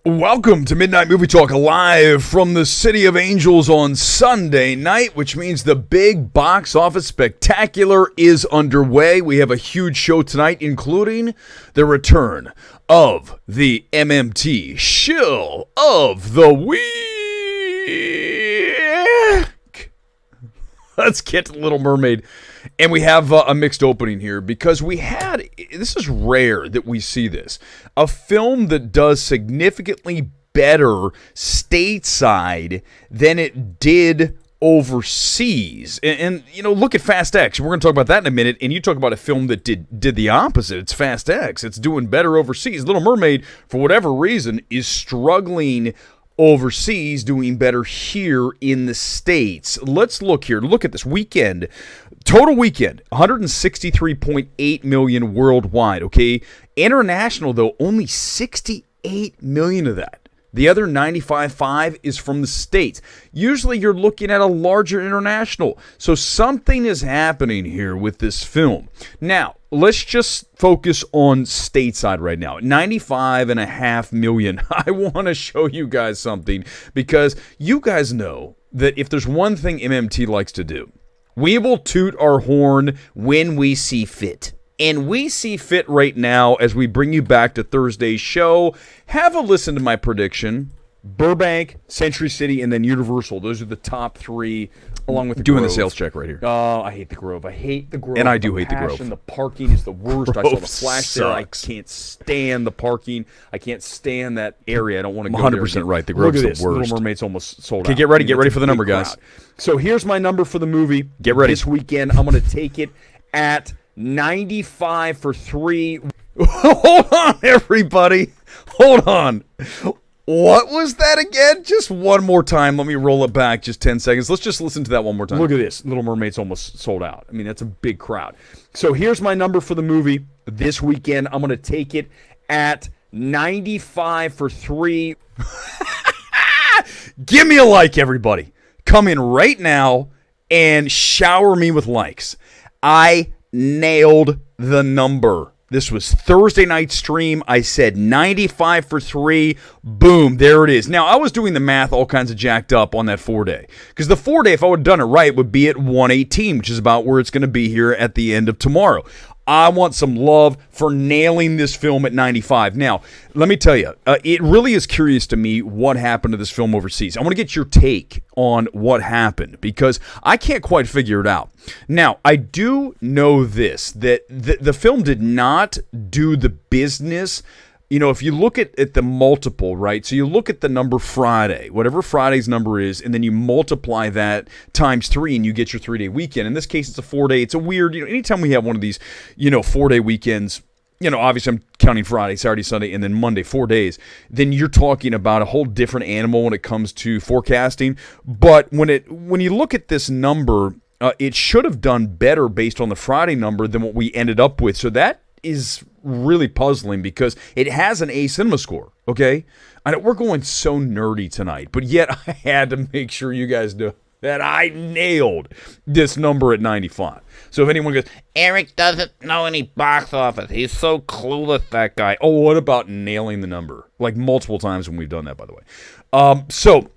Welcome to Midnight Movie Talk, live from the City of Angels on Sunday night, which means the big box office spectacular is underway. We have a huge show tonight, including the return of the MMT Shill of the Week. Let's get to Little Mermaid. And we have a mixed opening here because this is rare that we see this, a film that does significantly better stateside than it did overseas. And you know, look at Fast X. We're going to talk about that in a minute. And you talk about a film that did the opposite. It's Fast X. It's doing better overseas. Little Mermaid, for whatever reason, is struggling overseas, doing better here in the States. Let's look here. Look at this weekend. Total weekend, 163.8 million worldwide, okay? International, though, only 68 million of that. The other 95.5 is from the States. Usually you're looking at a larger international. So something is happening here with this film. Now, let's just focus on stateside right now. 95.5 million. I want to show you guys something because you guys know that if there's one thing MMT likes to do, we will toot our horn when we see fit. And we see fit right now as we bring you back to Thursday's show. Have a listen to my prediction. Burbank, Century City, and then Universal. Those are the top three, along with the Doing Grove. the sales check right here. Oh, I hate the Grove. I hate the Grove. And I do hate the Grove. The parking is the worst. I saw the flash sucks. there. I can't stand the parking. I can't stand that area. I don't want to go 100% there. right. The Grove's Look at the this. worst. Little Mermaid's almost sold out. Okay, get ready. Get ready it's for a the number, big guys. crowd. So here's my number for the movie. Get ready. This weekend, I'm going to take it at 95 for 3. Hold on, everybody. Hold on. What was that again? Just one more time. Let me roll it back just 10 seconds. Let's just listen to that one more time. Look at this. Little Mermaid's almost sold out. I mean, that's a big crowd. So here's my number for the movie. This weekend, I'm going to take it at 95 for 3. Give me a like, everybody. Come in right now and shower me with likes. I nailed the number. This was Thursday night stream. I said 95 for 3. Boom, there it is. Now, I was doing the math all kinds of jacked up on that 4-day. Because the 4-day, if I would have done it right, would be at 118, which is about where it's going to be here at the end of tomorrow. I want some love for nailing this film at 95. Now, let me tell you, it really is curious to me what happened to this film overseas. I want to get your take on what happened because I can't quite figure it out. Now, I do know this, that the film did not do the business. You know, if you look at the multiple, right? So you look at the number Friday, whatever Friday's number is, and then you multiply that times 3 and you get your 3-day weekend. In this case, it's a 4-day. It's a weird, anytime we have one of these, 4-day weekends, obviously I'm counting Friday, Saturday, Sunday, and then Monday, 4 days, then you're talking about a whole different animal when it comes to forecasting. But when you look at this number, it should have done better based on the Friday number than what we ended up with. So that is really puzzling because it has an A cinema score, okay? I know we're going so nerdy tonight, but yet I had to make sure you guys know that I nailed this number at 95. So if anyone goes, Eric doesn't know any box office, he's so clueless, that guy. Oh, what about nailing the number? Like multiple times when we've done that, by the way. So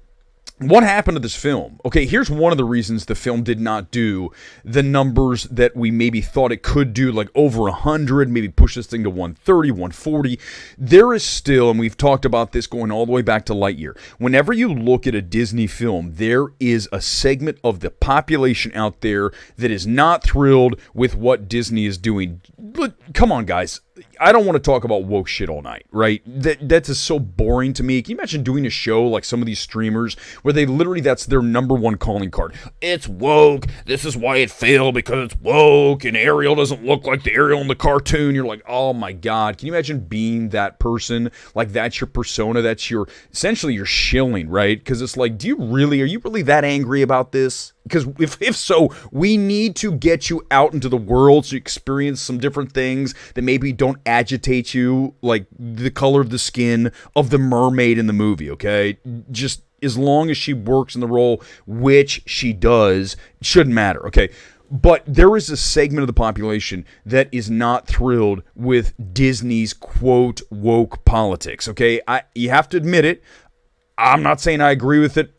what happened to this film? Okay, here's one of the reasons the film did not do the numbers that we maybe thought it could do, like over 100, maybe push this thing to 130, 140. There is still, and we've talked about this going all the way back to Lightyear, whenever you look at a Disney film, there is a segment of the population out there that is not thrilled with what Disney is doing. Look, come on, guys. I don't want to talk about woke shit all night, right? That's just so boring to me. Can you imagine doing a show like some of these streamers where they literally, that's their number one calling card? It's woke. This is why it failed, because it's woke, and Ariel doesn't look like the Ariel in the cartoon. You're like, oh my God. Can you imagine being that person? Like, that's your persona. That's essentially your shilling, right? Because it's like, are you really that angry about this? Because if so, we need to get you out into the world so you experience some different things that maybe don't agitate you, like the color of the skin of the mermaid in the movie, okay? Just as long as she works in the role, which she does, shouldn't matter, okay? But there is a segment of the population that is not thrilled with Disney's, quote, woke politics, okay? You have to admit it. I'm not saying I agree with it.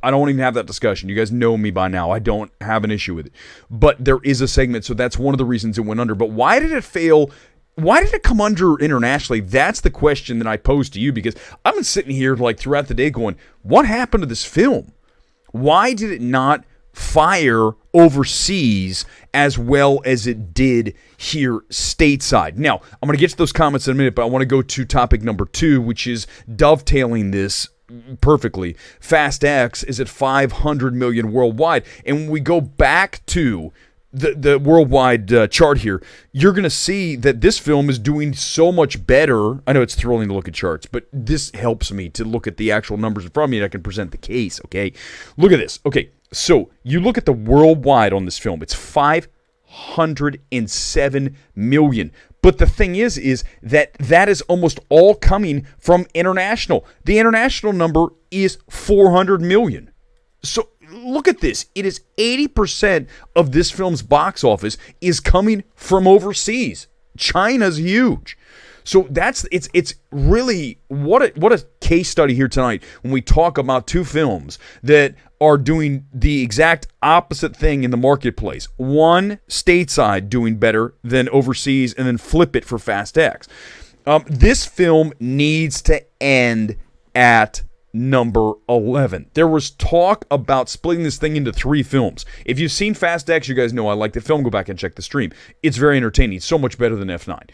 I don't even have that discussion. You guys know me by now. I don't have an issue with it. But there is a segment, so that's one of the reasons it went under. But why did it fail? Why did it come under internationally? That's the question that I pose to you, because I've been sitting here like throughout the day going, what happened to this film? Why did it not fire overseas as well as it did here stateside? Now, I'm going to get to those comments in a minute, but I want to go to topic number 2, which is dovetailing this perfectly. Fast X is at 500 million worldwide, and when we go back to the worldwide chart here, you're going to see that this film is doing so much better. I know it's thrilling to look at charts, but this helps me to look at the actual numbers in front of me, and I can present the case, okay? Look at this. Okay, so you look at the worldwide on this film. It's 507 million. But the thing is that is almost all coming from international. The international number is 400 million. So look at this. It is 80% of this film's box office is coming from overseas. China's huge. So it's really what a case study here tonight when we talk about two films that are doing the exact opposite thing in the marketplace. One stateside doing better than overseas, and then flip it for Fast X. This film needs to end at number 11. There was talk about splitting this thing into 3 films. If you've seen Fast X, you guys know I like the film. Go back and check the stream. It's very entertaining. It's so much better than F9.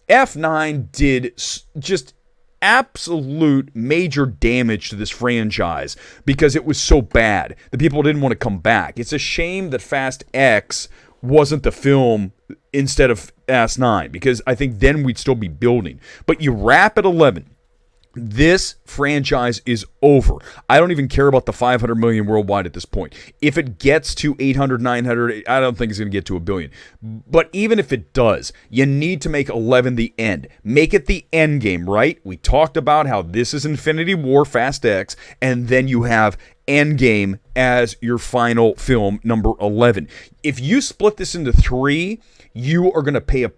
F9 did just absolute major damage to this franchise because it was so bad that people didn't want to come back. It's a shame that Fast X wasn't the film instead of Fast 9, because I think then we'd still be building. But you wrap at 11. This franchise is over. I don't even care about the 500 million worldwide at this point. If it gets to 800, 900, I don't think it's going to get to 1 billion. But even if it does, you need to make 11 the end. Make it the end game, right? We talked about how this is Infinity War, Fast X, and then you have Endgame as your final film, number 11. If you split this into 3, you are going to pay a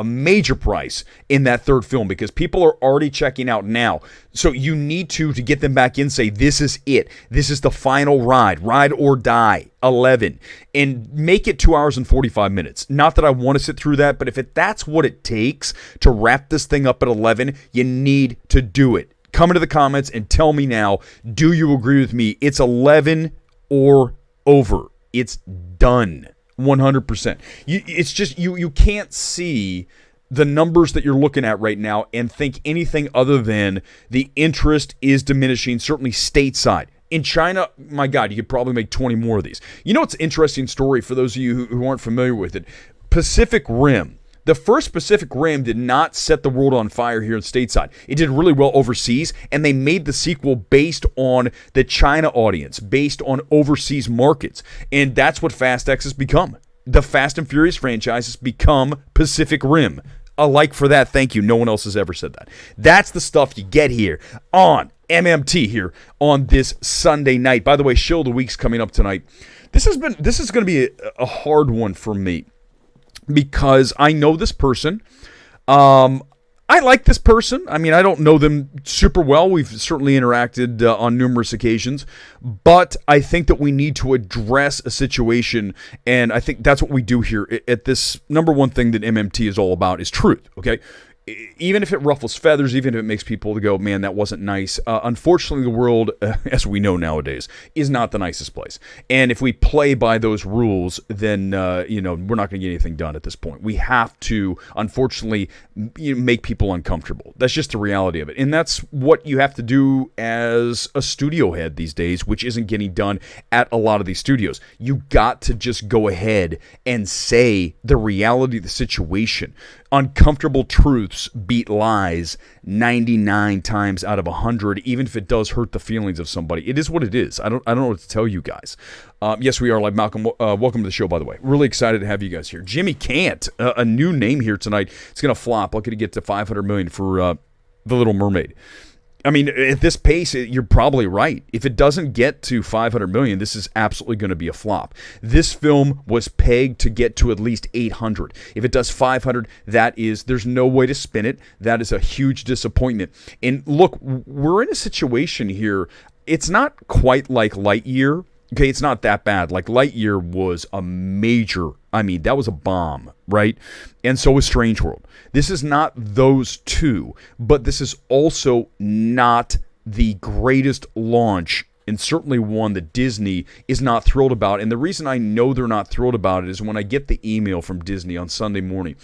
major price in that third film, because people are already checking out now. So you need to get them back in, say, this is it. This is the final ride or die, 11. And make it 2 hours and 45 minutes. Not that I want to sit through that, but if that's what it takes to wrap this thing up at 11, you need to do it. Come into the comments and tell me now, do you agree with me? It's 11 or over. It's done. 100%. It's just you can't see the numbers that you're looking at right now and think anything other than the interest is diminishing, certainly stateside. In China, my God, you could probably make 20 more of these. You know what's an interesting story for those of you who aren't familiar with it? Pacific Rim. The first Pacific Rim did not set the world on fire here in stateside. It did really well overseas, and they made the sequel based on the China audience, based on overseas markets. And that's what Fast X has become. The Fast and Furious franchise has become Pacific Rim. A like for that, thank you. No one else has ever said that. That's the stuff you get here on MMT here on this Sunday night. By the way, show of the week's coming up tonight. This is going to be a hard one for me, because I know this person. I like this person. I mean, I don't know them super well. We've certainly interacted on numerous occasions. But I think that we need to address a situation, and I think that's what we do here at this number one thing that MMT is all about is truth, okay? Even if it ruffles feathers, even if it makes people go, man, that wasn't nice. Unfortunately, the world, as we know nowadays, is not the nicest place. And if we play by those rules, then we're not going to get anything done at this point. We have to, unfortunately, make people uncomfortable. That's just the reality of it. And that's what you have to do as a studio head these days, which isn't getting done at a lot of these studios. You got to just go ahead and say the reality of the situation. Uncomfortable truths beat lies 99 times out of 100, even if it does hurt the feelings of somebody. It is what it is. I don't know what to tell you guys. Yes, we are live. Malcolm, welcome to the show, by the way. Really excited to have you guys here. Jimmy Cant, a new name here tonight. It's going to flop. Looking to get to 500 million for The Little Mermaid. I mean, at this pace, you're probably right. If it doesn't get to 500 million, this is absolutely going to be a flop. This film was pegged to get to at least 800. If it does 500, there's no way to spin it. That is a huge disappointment. And look, we're in a situation here. It's not quite like Lightyear. Okay, it's not that bad. Like Lightyear was a major, that was a bomb, right? And so was Strange World. This is not those two, but this is also not the greatest launch, and certainly one that Disney is not thrilled about. And the reason I know they're not thrilled about it is when I get the email from Disney on Sunday morning,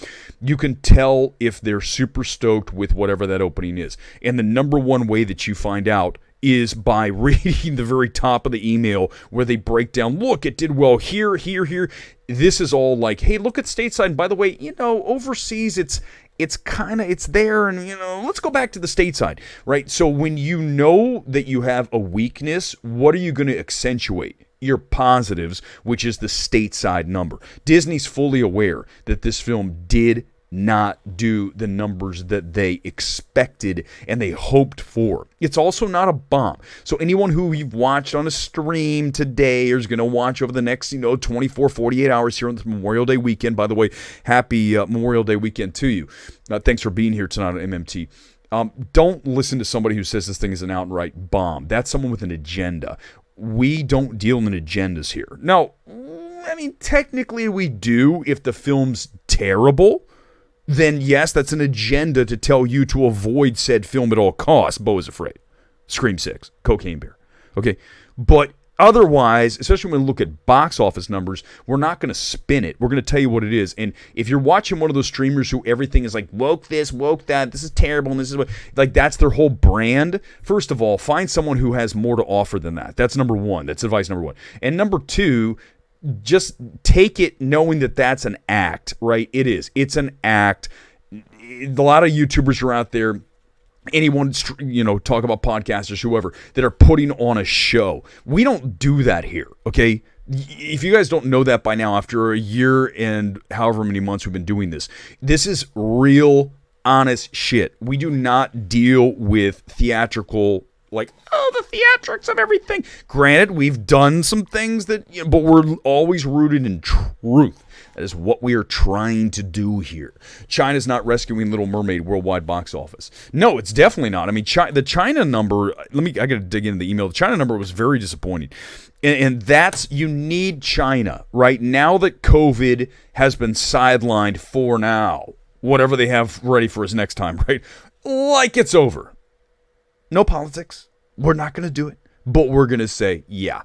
you can tell if they're super stoked with whatever that opening is. And the number one way that you find out is by reading the very top of the email where they break down, look, it did well here, here, here. This is all like, hey, look at stateside. And by the way, overseas, it's there. And, let's go back to the stateside, right? So when you know that you have a weakness, what are you going to accentuate? Your positives, which is the stateside number. Disney's fully aware that this film did not do the numbers that they expected and they hoped for. It's also not a bomb. So anyone who you've watched on a stream today or is going to watch over the next, 24, 48 hours here on the Memorial Day weekend. By the way, happy Memorial Day weekend to you. Thanks for being here tonight on MMT. Don't listen to somebody who says this thing is an outright bomb. That's someone with an agenda. We don't deal in agendas here. Now, technically we do if the film's terrible. Then yes, that's an agenda to tell you to avoid said film at all costs. Beau is Afraid, Scream 6, Cocaine Bear. Okay, but otherwise, especially when we look at box office numbers, we're not going to spin it. We're going to tell you what it is. And if you're watching one of those streamers who everything is like, woke this, woke that, this is terrible, and this is what, like that's their whole brand, first of all, find someone who has more to offer than that. That's number one. That's advice number one. And number two, just take it knowing that that's an act, right? It is. It's an act. A lot of YouTubers are out there, anyone, talk about podcasters, whoever, that are putting on a show. We don't do that here, okay? If you guys don't know that by now, after a year and however many months we've been doing this, this is real, honest shit. We do not deal with theatrical the theatrics of everything. Granted, we've done some things that, but we're always rooted in truth. That is what we are trying to do here. China's not rescuing Little Mermaid worldwide box office. No, it's definitely not. The China number, I got to dig into the email. The China number was very disappointing. And that's, you need China, right? Now that COVID has been sidelined for now, whatever they have ready for us next time, right? Like it's over. No politics. We're not going to do it. But we're going to say, yeah.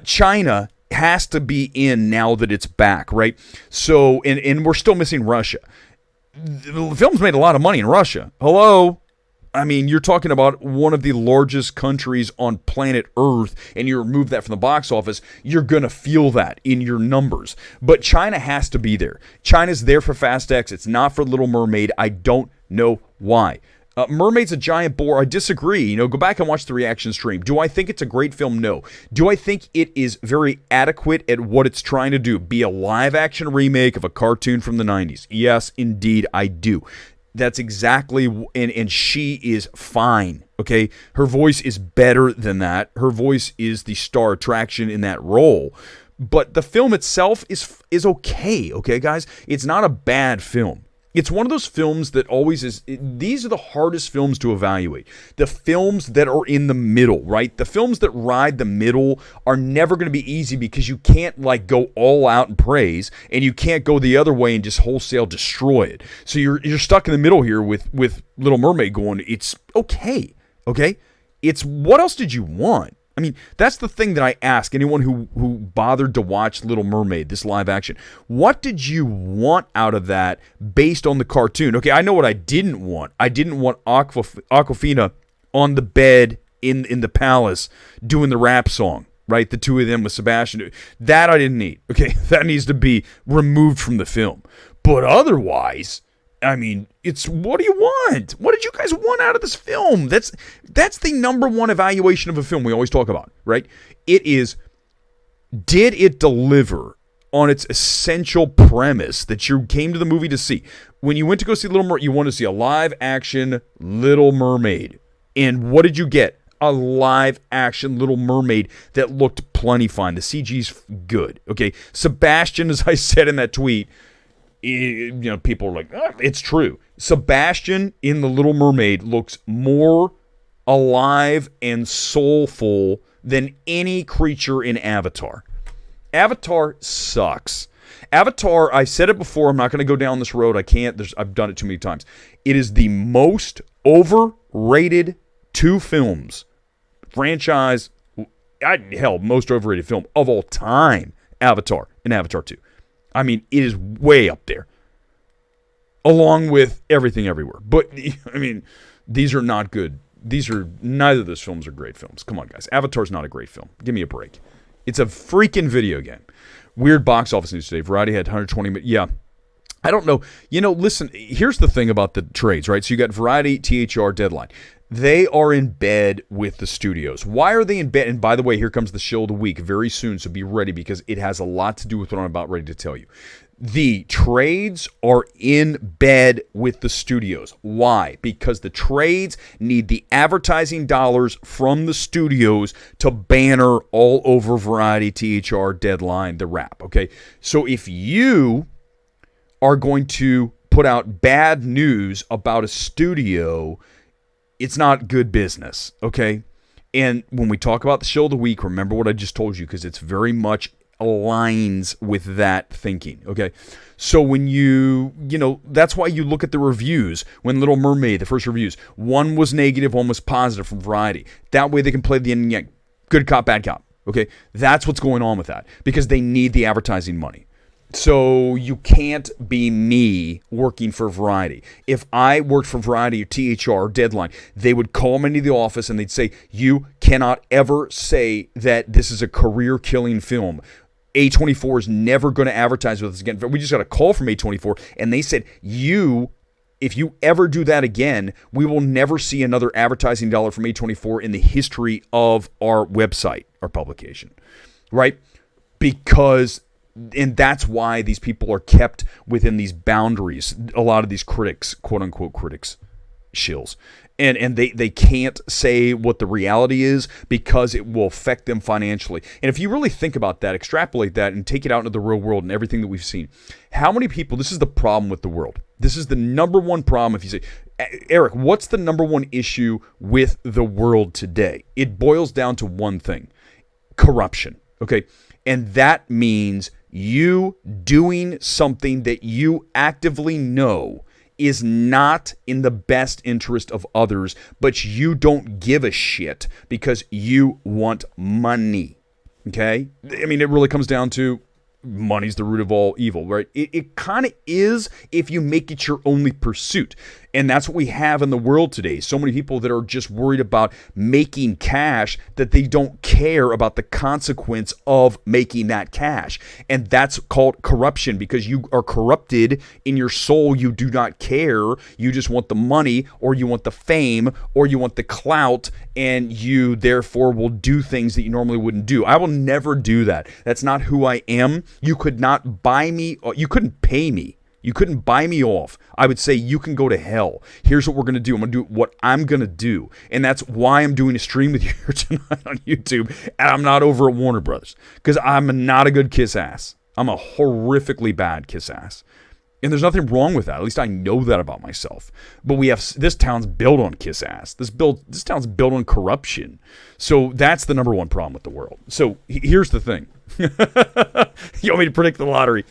China has to be in now that it's back, right? So, and we're still missing Russia. The film's made a lot of money in Russia. Hello? You're talking about one of the largest countries on planet Earth, and you remove that from the box office, you're going to feel that in your numbers. But China has to be there. China's there for Fast X. It's not for Little Mermaid. I don't know why. Mermaid's a giant bore. I disagree. Go back and watch the reaction stream. Do I think it's a great film? No. Do I think it is very adequate at what it's trying to do? Be a live-action remake of a cartoon from the 90s? Yes, indeed, I do. That's exactly, and she is fine, okay? Her voice is better than that. Her voice is the star attraction in that role. But the film itself is okay, guys? It's not a bad film. It's one of those films that always is, these are the hardest films to evaluate. The films that are in the middle, right? The films that ride the middle are never going to be easy because you can't go all out and praise, and you can't go the other way and just wholesale destroy it. So you're stuck in the middle here with Little Mermaid going, it's okay? It's, what else did you want? That's the thing that I ask anyone who bothered to watch Little Mermaid, this live action. What did you want out of that based on the cartoon? Okay, I know what I didn't want. I didn't want Awkwafina on the bed in the palace doing the rap song, right? The two of them with Sebastian. That I didn't need. Okay, that needs to be removed from the film. But otherwise, it's, what do you want? What did you guys want out of this film? That's the number one evaluation of a film we always talk about, right? It is, did it deliver on its essential premise that you came to the movie to see? When you went to go see Little Mermaid, you want to see a live action Little Mermaid. And what did you get? A live action Little Mermaid that looked plenty fine. The CG's good. Okay, Sebastian, as I said in that tweet, people are like, it's true. Sebastian in The Little Mermaid looks more alive and soulful than any creature in Avatar. Avatar sucks. Avatar, I said it before, I'm not going to go down this road. I can't. I've done it too many times. It is the most overrated two films, franchise, most overrated film of all time, Avatar and Avatar 2. I mean, it is way up there, along with Everything Everywhere. But, I mean, these are not good. Neither of those films are great films. Come on, guys. Avatar's not a great film. Give me a break. It's a freaking video game. Weird box office news today. Variety had 120 million. Yeah. I don't know. Listen, here's the thing about the trades, right? So you got Variety, THR, Deadline. They are in bed with the studios. Why are they in bed? And by the way, here comes the show of the week very soon, so be ready because it has a lot to do with what I'm about ready to tell you. The trades are in bed with the studios. Why? Because the trades need the advertising dollars from the studios to banner all over Variety, THR, Deadline, The Wrap. Okay? So if you are going to put out bad news about a studio, it's not good business, okay? And when we talk about the show of the week, remember what I just told you because it's very much aligns with that thinking, okay? So when that's why you look at the reviews. When Little Mermaid, the first reviews, one was negative, one was positive from Variety. That way they can play the ending, yeah, good cop, bad cop, okay? That's what's going on with that because they need the advertising money. So you can't be me working for Variety. If I worked for Variety or THR or Deadline, they would call me into the office and they'd say, you cannot ever say that this is a career-killing film. A24 is never going to advertise with us again. We just got a call from A24, and they said, if you ever do that again, we will never see another advertising dollar from A24 in the history of our website, our publication, right? And that's why these people are kept within these boundaries. A lot of these critics, quote-unquote critics, shills. And they can't say what the reality is because it will affect them financially. And if you really think about that, extrapolate that, and take it out into the real world and everything that we've seen, how many people, this is the problem with the world. This is the number one problem. If you say, Eric, what's the number one issue with the world today? It boils down to one thing: corruption, okay? And that means you doing something that you actively know is not in the best interest of others, but you don't give a shit because you want money. Okay? I mean, it really comes down to money's the root of all evil, right? It kind of is if you make it your only pursuit. And that's what we have in the world today. So many people that are just worried about making cash that they don't care about the consequence of making that cash. And that's called corruption because you are corrupted in your soul. You do not care. You just want the money, or you want the fame, or you want the clout, and you therefore will do things that you normally wouldn't do. I will never do that. That's not who I am. You could not buy me. You couldn't pay me. You couldn't buy me off. I would say, you can go to hell. Here's what we're going to do. I'm going to do what I'm going to do. And that's why I'm doing a stream with you here tonight on YouTube. And I'm not over at Warner Brothers because I'm not a good kiss ass. I'm a horrifically bad kiss ass. And there's nothing wrong with that. At least I know that about myself. But this town's built on kiss ass. This town's built on corruption. So that's the number one problem with the world. So here's the thing. You want me to predict the lottery?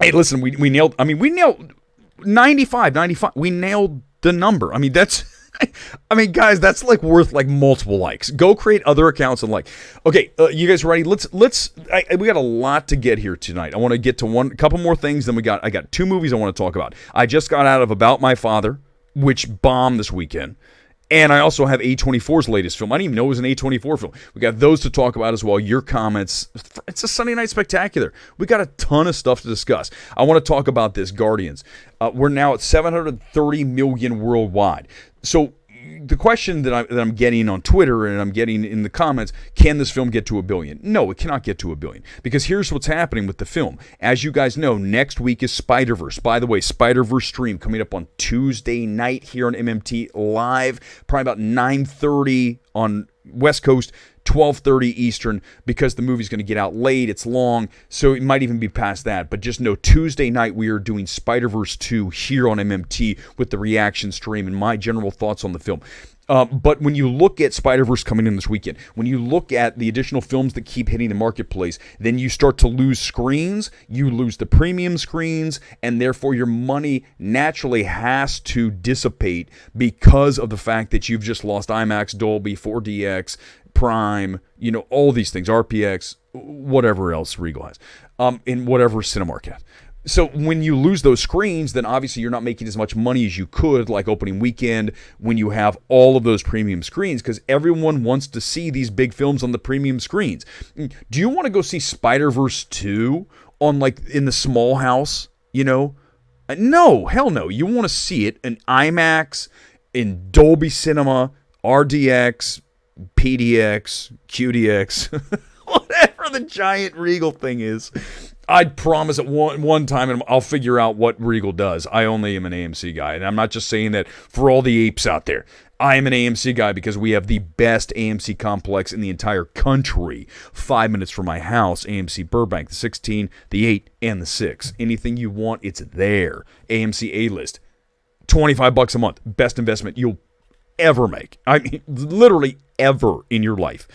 Hey, listen, we nailed 95. We nailed the number. I mean, guys, that's like worth like multiple likes. Go create other accounts and like. Okay, you guys ready? We got a lot to get here tonight. I want to get to a couple more things. Then I got two movies I want to talk about. I just got out of About My Father, which bombed this weekend. And I also have A24's latest film. I didn't even know it was an A24 film. We got those to talk about as well. Your comments. It's a Sunday Night Spectacular. We got a ton of stuff to discuss. I want to talk about this, Guardians. We're now at 730 million worldwide. So the question that I'm getting on Twitter and I'm getting in the comments, can this film get to $1 billion? No, it cannot get to $1 billion, because here's what's happening with the film. As you guys know, next week is Spider-Verse. By the way, Spider-Verse stream coming up on Tuesday night here on MMT Live, probably about 9:30 on West Coast, 12:30 Eastern, because the movie's going to get out late. It's long, so it might even be past that. But just know, Tuesday night we are doing Spider-Verse 2 here on MMT with the reaction stream and my general thoughts on the film. But when you look at Spider-Verse coming in this weekend, when you look at the additional films that keep hitting the marketplace, then you start to lose screens, you lose the premium screens, and therefore your money naturally has to dissipate because of the fact that you've just lost IMAX, Dolby, 4DX, Prime, all these things, RPX, whatever else Regal has, in whatever Cinemark has. So when you lose those screens, then obviously you're not making as much money as you could, like opening weekend, when you have all of those premium screens, because everyone wants to see these big films on the premium screens. Do you want to go see Spider-Verse 2 on, in the small house? No, hell no. You want to see it in IMAX, in Dolby Cinema, RDX, PDX, QDX, whatever the giant Regal thing is. I'd promise at one time, and I'll figure out what Regal does. I only am an AMC guy, and I'm not just saying that for all the apes out there. I am an AMC guy because we have the best AMC complex in the entire country. 5 minutes from my house, AMC Burbank, the 16, the 8, and the 6. Anything you want, it's there. AMC A-List, $25 a month. Best investment you'll ever make. I mean, literally ever in your life.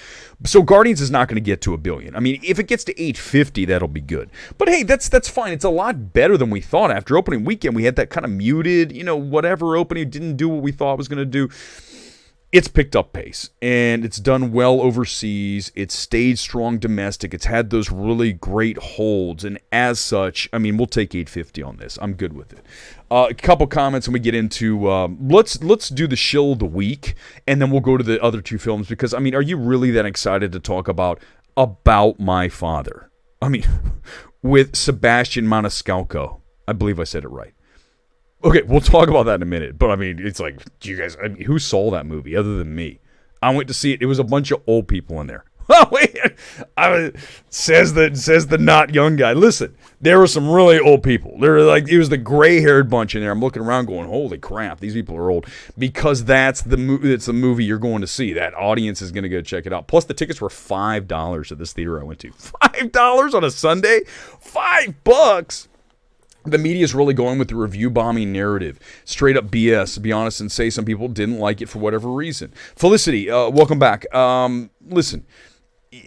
So Guardians is not going to get to $1 billion. I mean, if it gets to 850, that'll be good. But hey, that's fine. It's a lot better than we thought. After opening weekend, we had that kind of muted, whatever opening didn't do what we thought it was going to do. It's picked up pace, and it's done well overseas. It's stayed strong domestic. It's had those really great holds, and as such, I mean, we'll take 850 on this. I'm good with it. A couple comments, and we get into let's do the shill of the week, and then we'll go to the other two films, because, I mean, are you really that excited to talk about My Father? I mean, with Sebastian Maniscalco. I believe I said it right. Okay, we'll talk about that in a minute. But I mean, it's like, who saw that movie other than me? I went to see it. It was a bunch of old people in there. Oh wait, says the not young guy. Listen, there were some really old people. It was the gray-haired bunch in there. I'm looking around, going, holy crap, these people are old. Because that's the movie. It's the movie you're going to see. That audience is going to go check it out. Plus, the tickets were $5 at this theater I went to. $5 on a Sunday, $5. The media is really going with the review bombing narrative. Straight up BS, to be honest, and say some people didn't like it for whatever reason. Felicity, welcome back. Listen,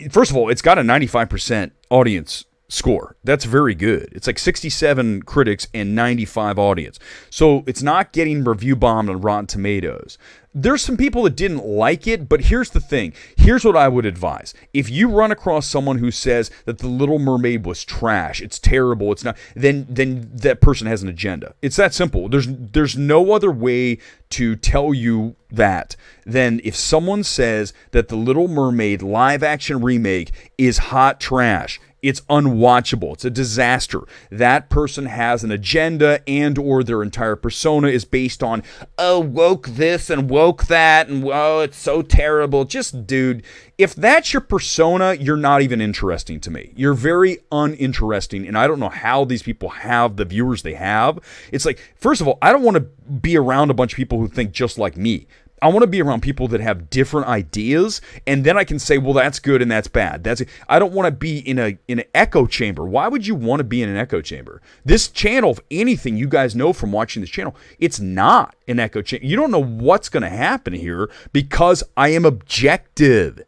first of all, it's got a 95% audience score. That's very good. It's like 67 critics and 95 audience. So it's not getting review bombed on Rotten Tomatoes. There's some people that didn't like it, but here's the thing. Here's what I would advise. If you run across someone who says that The Little Mermaid was trash, it's terrible, it's not, then that person has an agenda. It's that simple. There's no other way to tell you that than if someone says that The Little Mermaid live action remake is hot trash. It's unwatchable. It's a disaster. That person has an agenda, and or their entire persona is based on, oh, woke this and woke that, and oh, it's so terrible. Just, dude, if that's your persona, you're not even interesting to me. You're very uninteresting, and I don't know how these people have the viewers they have. It's like, first of all, I don't want to be around a bunch of people who think just like me. I want to be around people that have different ideas, and then I can say, well, that's good and that's bad. I don't want to be in an echo chamber. Why would you want to be in an echo chamber? This channel, if anything, you guys know from watching this channel, it's not an echo chamber. You don't know what's going to happen here because I am objective.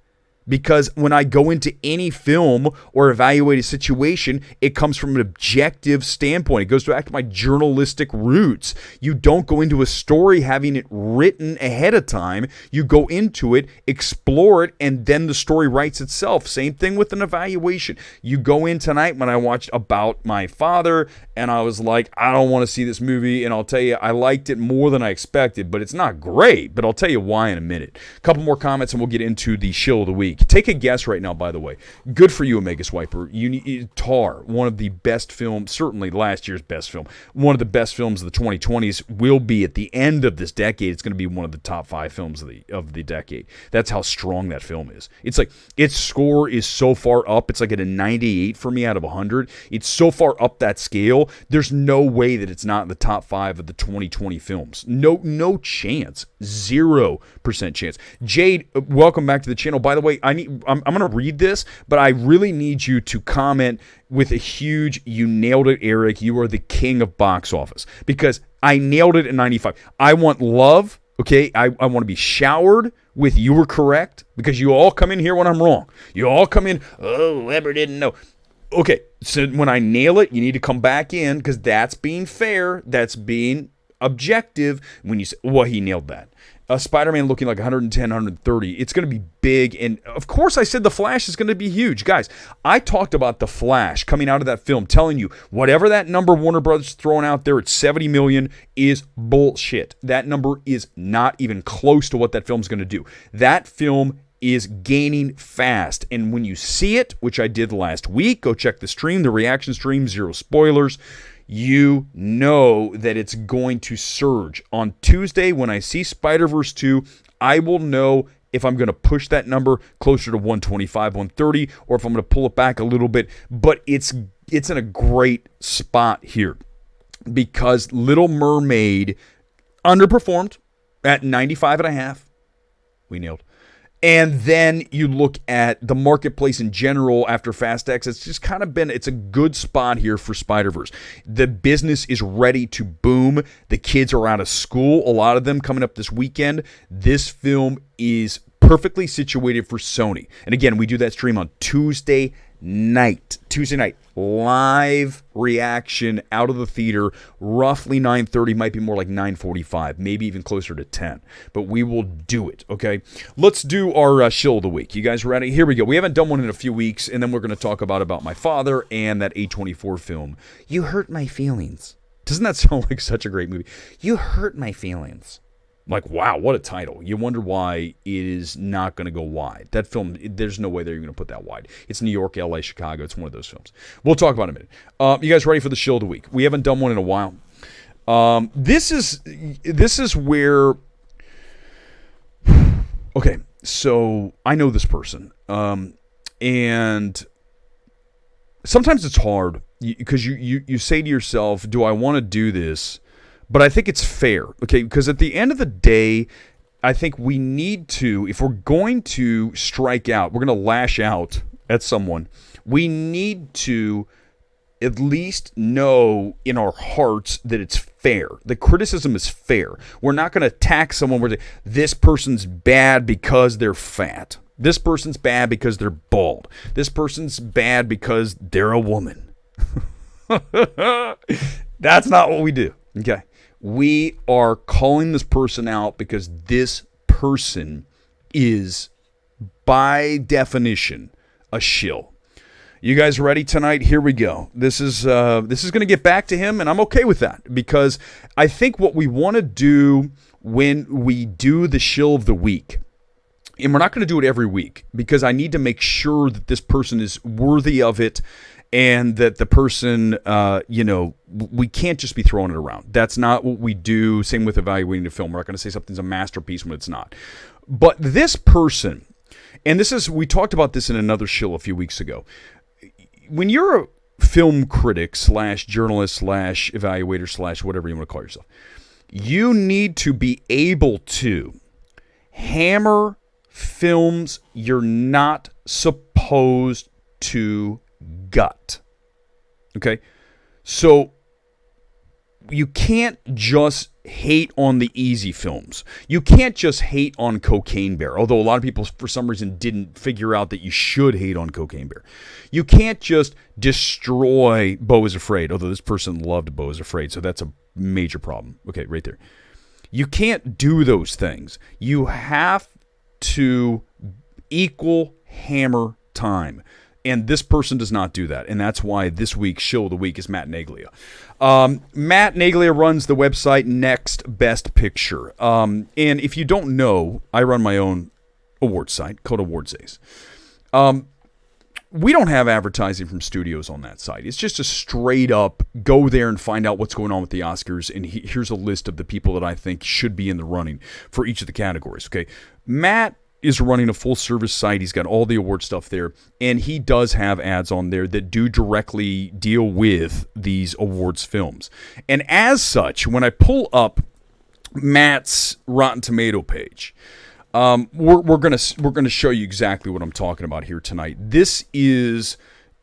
Because when I go into any film or evaluate a situation, it comes from an objective standpoint. It goes back to my journalistic roots. You don't go into a story having it written ahead of time. You go into it, explore it, and then the story writes itself. Same thing with an evaluation. You go in tonight when I watched About My Father, and I was like, I don't want to see this movie, and I'll tell you, I liked it more than I expected, but it's not great. But I'll tell you why in a minute. A couple more comments, and we'll get into the shill of the week. week. Take a guess right now, by the way. Good for you, Omega Swiper. Tar, one of the best films, certainly last year's best film, one of the best films of the 2020s, will be at the end of this decade. It's going to be one of the top 5 films of the decade. That's how strong that film is. It's like its score is so far up. It's like at a 98 for me out of 100. It's so far up that scale. There's no way that it's not in the top 5 of the 2020 films. No chance. 0% chance. Jade, welcome back to the channel. By the way, I'm going to read this, but I really need you to comment with a huge "you nailed it, Eric. You are the king of box office," because I nailed it at 95. I want love. Okay, I want to be showered with "you were correct," because you all come in here when I'm wrong. You all come in, "Oh, Weber didn't know." Okay, so when I nail it, you need to come back in, because that's being fair. That's being objective. When you say, well, he nailed that. Spider-Man looking like 110, 130. It's going to be big. And, of course, I said The Flash is going to be huge. Guys, I talked about The Flash coming out of that film, telling you whatever that number Warner Brothers is throwing out there at $70 million is bullshit. That number is not even close to what that film's going to do. That film is gaining fast. And when you see it, which I did last week, go check the stream, the reaction stream, 0 spoilers. You know that it's going to surge. On Tuesday, when I see Spider-Verse 2, I will know if I'm going to push that number closer to 125, 130, or if I'm going to pull it back a little bit. But it's in a great spot here, because Little Mermaid underperformed at 95.5. We nailed. And then you look at the marketplace in general after Fast X. It's just kind of been, it's a good spot here for Spider-Verse. The business is ready to boom. The kids are out of school, a lot of them coming up this weekend. This film is perfectly situated for Sony. And again, we do that stream on Tuesday night, live reaction out of the theater, roughly 9:30, might be more like 9:45, maybe even closer to 10, but we will do it. Okay, let's do our shill of the week. You guys ready? Here we go. We haven't done one in a few weeks, and then we're going to talk about my father and that A24 film, You Hurt My Feelings. Doesn't that sound like such a great movie? You Hurt My Feelings. Like, wow, what a title. You wonder why it is not going to go wide. That film, there's no way they're going to put that wide. It's New York, LA, Chicago. It's one of those films. We'll talk about it in a minute. You guys ready for the shill of the week? We haven't done one in a while. This is where... Okay, so I know this person. And sometimes it's hard because you say to yourself, do I want to do this? But I think it's fair, okay? Because at the end of the day, I think we need to, if we're going to strike out, we're going to lash out at someone, we need to at least know in our hearts that it's fair. The criticism is fair. We're not going to attack someone where this person's bad because they're fat. This person's bad because they're bald. This person's bad because they're a woman. That's not what we do, okay? We are calling this person out because this person is, by definition, a shill. You guys ready tonight? Here we go. This is going to get back to him, and I'm okay with that, because I think what we want to do when we do the shill of the week, and we're not going to do it every week, because I need to make sure that this person is worthy of it, and that the person, we can't just be throwing it around. That's not what we do. Same with evaluating a film. We're not going to say something's a masterpiece when it's not. But this person, and we talked about this in another shill a few weeks ago. When you're a film critic / journalist / evaluator / whatever you want to call yourself, you need to be able to hammer films you're not supposed to gut. Okay? So you can't just hate on the easy films. You can't just hate on Cocaine Bear, although a lot of people for some reason didn't figure out that you should hate on Cocaine Bear. You can't just destroy Beau is Afraid, although this person loved Beau is Afraid, so that's a major problem. Okay, right there. You can't do those things. You have to equal hammer time. And this person does not do that. And that's why this week's shill of the week is Matt Naglia. Matt Naglia runs the website Next Best Picture. And if you don't know, I run my own award site called Awardsays. We don't have advertising from studios on that site. It's just a straight up go there and find out what's going on with the Oscars. And here's a list of the people that I think should be in the running for each of the categories. Okay, Matt is running a full service site. He's got all the award stuff there, and he does have ads on there that do directly deal with these awards films. And as such, when I pull up Matt's Rotten Tomato page, we're gonna show you exactly what I'm talking about here tonight. This is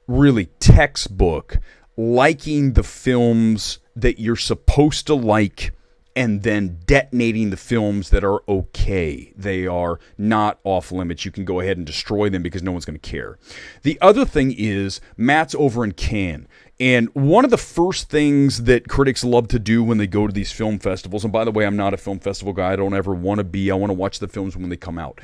really textbook liking the films that you're supposed to like, and then detonating the films that are okay. They are not off limits. You can go ahead and destroy them because no one's going to care. The other thing is Matt's over in Cannes. And one of the first things that critics love to do when they go to these film festivals, and by the way, I'm not a film festival guy. I don't ever want to be. I want to watch the films when they come out.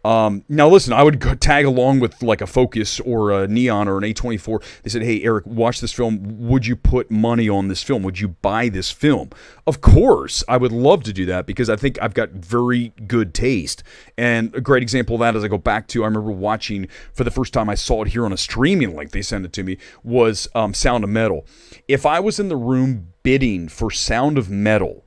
Now, listen, I would go tag along with like a Focus or a Neon or an A24. They said, hey, Eric, watch this film. Would you put money on this film? Would you buy this film? Of course, I would love to do that because I think I've got very good taste. And a great example of that, as I go back to, I remember watching for the first time, I saw it here on a streaming link. They sent it to me, was Sound of Metal. If I was in the room bidding for Sound of Metal,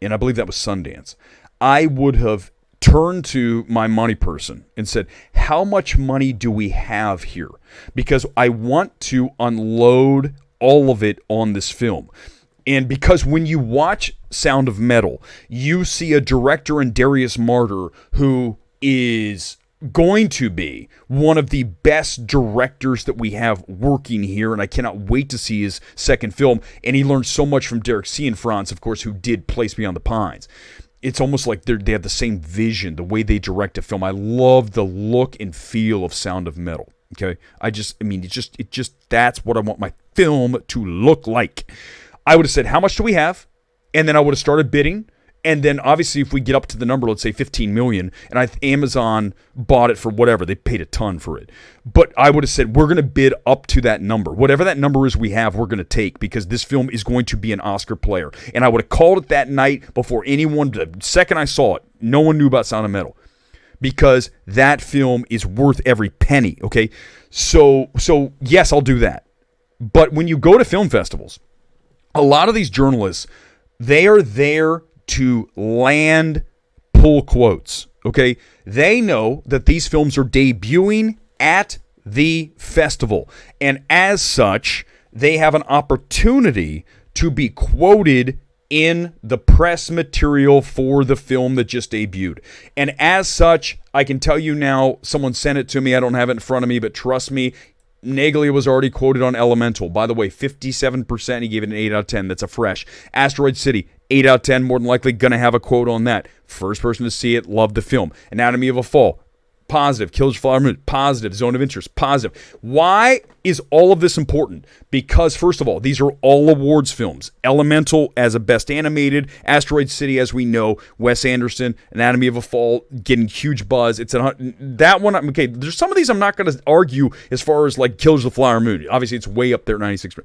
and I believe that was Sundance, I would have turned to my money person and said, how much money do we have here? Because I want to unload all of it on this film. And because when you watch Sound of Metal, you see a director in Darius Martyr who is going to be one of the best directors that we have working here, and I cannot wait to see his second film. And he learned so much from Derek Cianfrance, of course, who did Place Beyond the Pines. It's almost like they have the same vision, the way they direct a film. I love the look and feel of Sound of Metal. Okay, that's what I want my film to look like. I would have said, how much do we have? And then I would have started bidding. And then obviously if we get up to the number, let's say 15 million, and Amazon bought it for whatever, they paid a ton for it. But I would have said, we're going to bid up to that number. Whatever that number is we have, we're going to take, because this film is going to be an Oscar player. And I would have called it that night before anyone, the second I saw it, no one knew about Sound of Metal. Because that film is worth every penny, okay? So yes, I'll do that. But when you go to film festivals, a lot of these journalists, they are there to land pull quotes, okay? They know that these films are debuting at the festival, and as such, they have an opportunity to be quoted in the press material for the film that just debuted. And as such, I can tell you now, someone sent it to me, I don't have it in front of me, but trust me, Naglia was already quoted on Elemental. By the way, 57%, he gave it an 8 out of 10. That's a fresh. Asteroid City, 8 out of 10, more than likely going to have a quote on that. First person to see it, loved the film. Anatomy of a Fall, positive. Killers of the Flower Moon, positive. Zone of Interest, positive. Why is all of this important? Because, first of all, these are all awards films. Elemental as a best animated, Asteroid City, as we know, Wes Anderson, Anatomy of a Fall, getting huge buzz. That one, okay, there's some of these I'm not going to argue as far as like Killers of the Flower Moon. Obviously, it's way up there, 96%.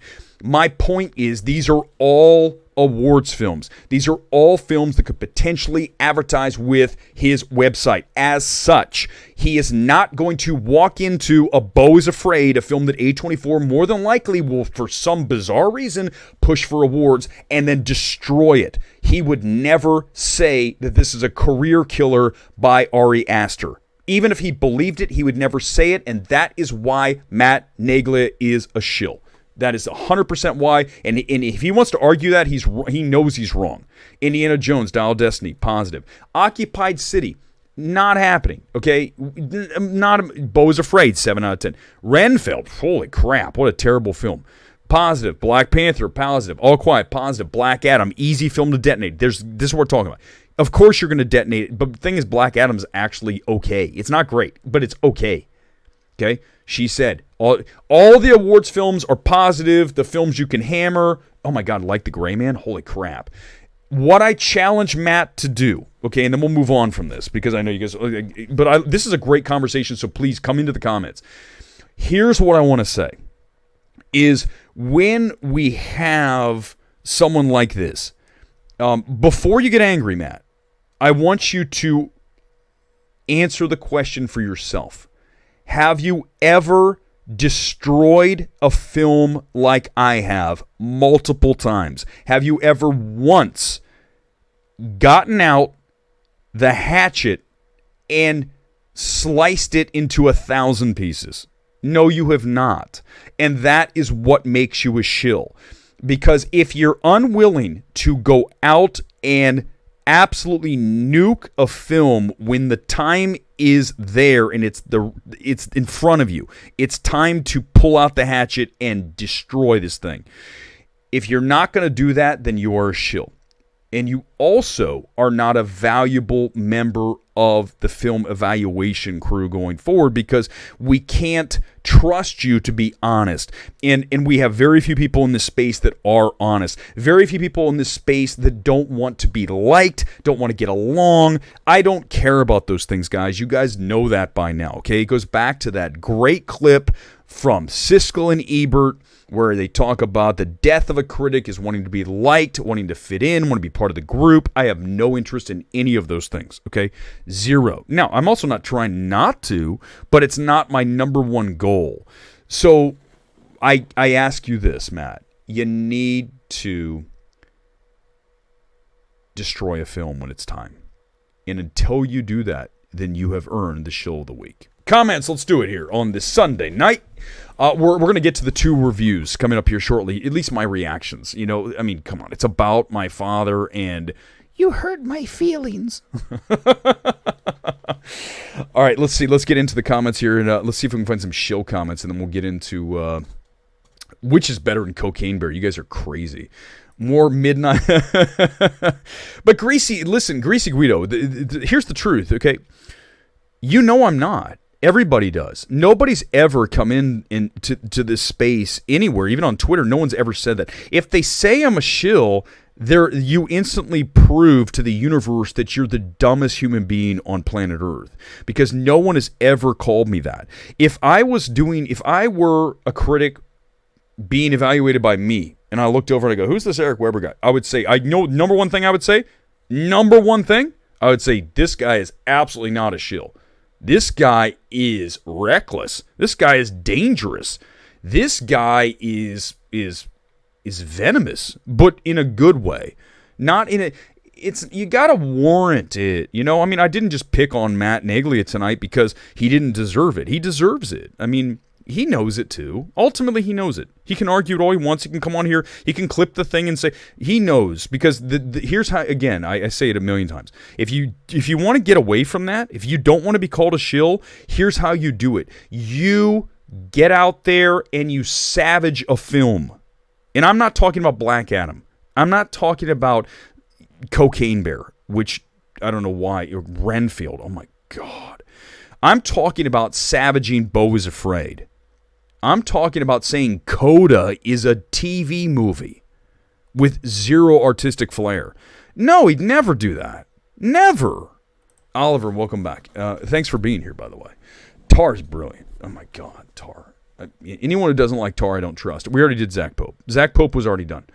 My point is, these are all awards films. These are all films that could potentially advertise with his website. As such, he is not going to walk into A Beau is Afraid, a film that A24 more than likely will, for some bizarre reason, push for awards and then destroy it. He would never say that this is a career killer by Ari Aster. Even if he believed it, he would never say it, and that is why Matt Naglia is a shill. That is 100% why, and if he wants to argue that, he knows he's wrong. Indiana Jones, Dial of Destiny, positive. Occupied City, not happening, okay? Beau is Afraid, 7 out of 10. Renfield, holy crap, what a terrible film. Positive. Black Panther, positive. All Quiet, positive. Black Adam, easy film to detonate. This is what we're talking about. Of course you're going to detonate it, but the thing is, Black Adam's actually okay. It's not great, but it's okay. Okay? She said, all the awards films are positive. The films you can hammer. Oh my God, like The Gray Man? Holy crap. What I challenge Matt to do, okay, and then we'll move on from this because I know you guys, but this is a great conversation, so please come into the comments. Here's what I want to say, is when we have someone like this, before you get angry, Matt, I want you to answer the question for yourself. Have you ever destroyed a film like I have multiple times? Have you ever once gotten out the hatchet and sliced it into 1,000 pieces? No, you have not. And that is what makes you a shill. Because if you're unwilling to go out and absolutely nuke a film when the time is there and it's in front of you, it's time to pull out the hatchet and destroy this thing. If you're not going to do that, then you are a shill. And you also are not a valuable member of the film evaluation crew going forward, because we can't trust you to be honest. And we have very few people in this space that are honest. Very few people in this space that don't want to be liked, don't want to get along. I don't care about those things, guys. You guys know that by now, okay? It goes back to that great clip from Siskel and Ebert, where they talk about the death of a critic is wanting to be liked, wanting to fit in, want to be part of the group. I have no interest in any of those things, okay? Zero. Now, I'm also not trying not to, but it's not my number one goal. So I ask you this, Matt. You need to destroy a film when it's time. And until you do that, then you have earned the shill of the week. Comments, let's do it here on this Sunday night. We're going to get to the 2 reviews coming up here shortly, at least my reactions. You know, I mean, come on. It's about my father, and you hurt my feelings. All right, let's see. Let's get into the comments here, and let's see if we can find some shill comments, and then we'll get into which is better than Cocaine Bear. You guys are crazy. More midnight. But Greasy Guido, here's the truth, okay? You know I'm not. Everybody does. Nobody's ever come into this space anywhere, even on Twitter. No one's ever said that. If they say I'm a shill, you instantly prove to the universe that you're the dumbest human being on planet Earth, because no one has ever called me that. If I were a critic being evaluated by me, and I looked over and I go, who's this Eric Weber guy? I would say, number one thing I would say, this guy is absolutely not a shill. This guy is reckless. This guy is dangerous. This guy is venomous, but in a good way. Not in a... you gotta warrant it. You know, I mean, I didn't just pick on Matt Naglia tonight because he didn't deserve it. He deserves it. I mean, he knows it too. Ultimately, he knows it. He can argue it all he wants. He can come on here. He can clip the thing and say he knows, because here's how. Again, I say it a million times. If you want to get away from that, if you don't want to be called a shill, here's how you do it. You get out there and you savage a film. And I'm not talking about Black Adam. I'm not talking about Cocaine Bear, which I don't know why. Renfield. Oh my God. I'm talking about savaging Beau is Afraid. I'm talking about saying Coda is a TV movie with zero artistic flair. No, he'd never do that. Never. Oliver, welcome back. Thanks for being here, by the way. Tar's brilliant. Oh, my God, Tar. Anyone who doesn't like Tar, I don't trust. We already did Zach Pope. Zach Pope was already done.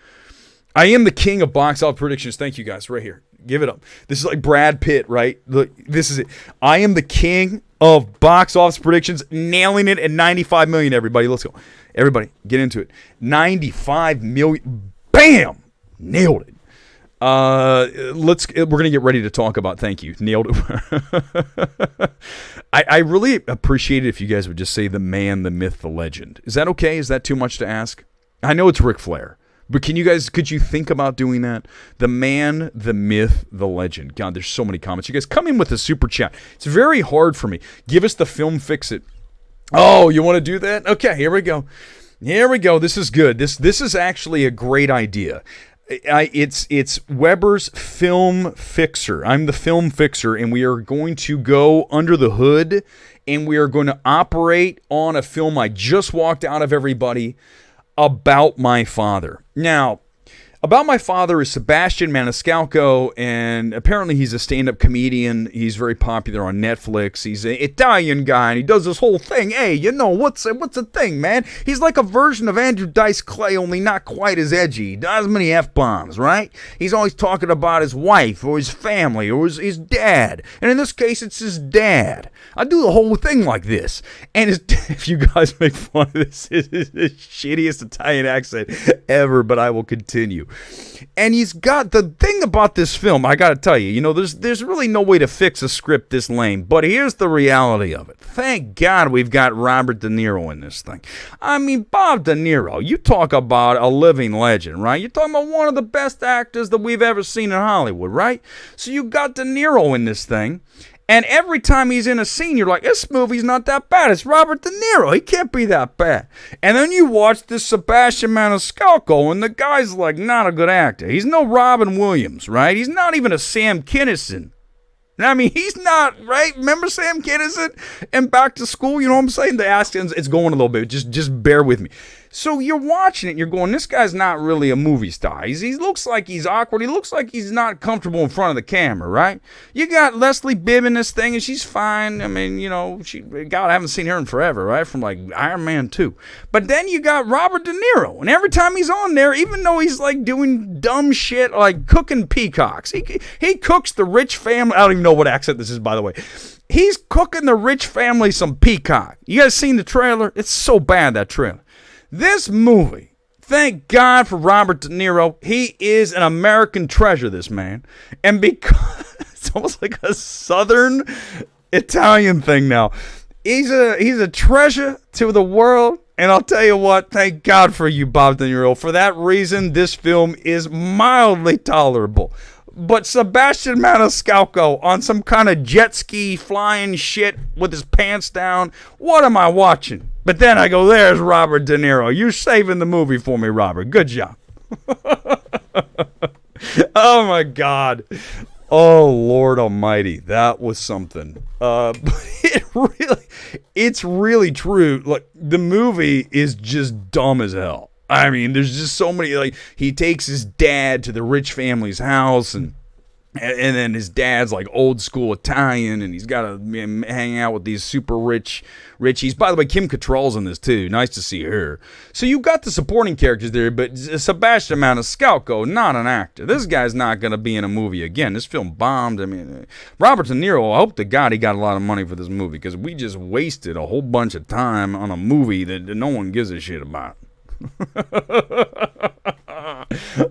I am the king of box office predictions. Thank you, guys. Right here. Give it up. This is like Brad Pitt, right? Look, this is it. I am the king of box office predictions, nailing it at 95 million, everybody. Let's go. Everybody, get into it. 95 million. Bam! Nailed it. We're going to get ready to talk about, thank you. Nailed it. I really appreciate it if you guys would just say the man, the myth, the legend. Is that okay? Is that too much to ask? I know it's Ric Flair. But could you think about doing that? The man, the myth, the legend. God, there's so many comments. You guys come in with a super chat. It's very hard for me. Give us the film, fix it. Oh, you want to do that? Okay, here we go. Here we go. This is good. This is actually a great idea. It's Weber's Film Fixer. I'm the film fixer, and we are going to go under the hood, and we are going to operate on a film I just walked out of, everybody, about my father. Now, About My Father is Sebastian Maniscalco, and apparently he's a stand-up comedian. He's very popular on Netflix. He's an Italian guy, and he does this whole thing. Hey, what's the thing, man? He's like a version of Andrew Dice Clay, only not quite as edgy. He does many F-bombs, right? He's always talking about his wife or his family or his dad. And in this case, it's his dad. I do the whole thing like this. And if you guys make fun of this, it's the shittiest Italian accent ever, but I will continue. And he's got the thing about this film, I gotta tell you, there's really no way to fix a script this lame, but here's the reality of it. Thank God we've got Robert De Niro in this thing. I mean, Bob De Niro, you talk about a living legend, right? You're talking about one of the best actors that we've ever seen in Hollywood, right? So you got De Niro in this thing. And every time he's in a scene, you're like, this movie's not that bad. It's Robert De Niro. He can't be that bad. And then you watch this Sebastian Maniscalco, and the guy's like not a good actor. He's no Robin Williams, right? He's not even a Sam Kinison. I mean, he's not, right? Remember Sam Kinison and Back to School? You know what I'm saying? The accent, it's going a little bit. Just bear with me. So you're watching it, you're going, this guy's not really a movie star. He looks like he's awkward. He looks like he's not comfortable in front of the camera, right? You got Leslie Bibb in this thing, and she's fine. I mean, God, I haven't seen her in forever, right? From like Iron Man 2. But then you got Robert De Niro, and every time he's on there, even though he's like doing dumb shit like cooking peacocks, he cooks the rich family. I don't even know what accent this is, by the way. He's cooking the rich family some peacock. You guys seen the trailer? It's so bad, that trailer. This movie, thank God for Robert De Niro. He is an American treasure, this man. And because it's almost like a Southern Italian thing now. He's a treasure to the world. And I'll tell you what, thank God for you, Bob De Niro. For that reason, this film is mildly tolerable. But Sebastian Maniscalco on some kind of jet ski flying shit with his pants down, what am I watching? But then I go, there's Robert De Niro. You're saving the movie for me, Robert. Good job. Oh, my God. Oh, Lord almighty. That was something. But it's really true. Like, the movie is just dumb as hell. I mean, there's just so many, like, he takes his dad to the rich family's house, and then his dad's like old school Italian, and he's got to hang out with these super richies. By the way, Kim Cattrall's in this too. Nice to see her. So you got the supporting characters there, but Sebastian Maniscalco, not an actor. This guy's not going to be in a movie again. This film bombed. I mean, Robert De Niro, I hope to God he got a lot of money for this movie, because we just wasted a whole bunch of time on a movie that no one gives a shit about.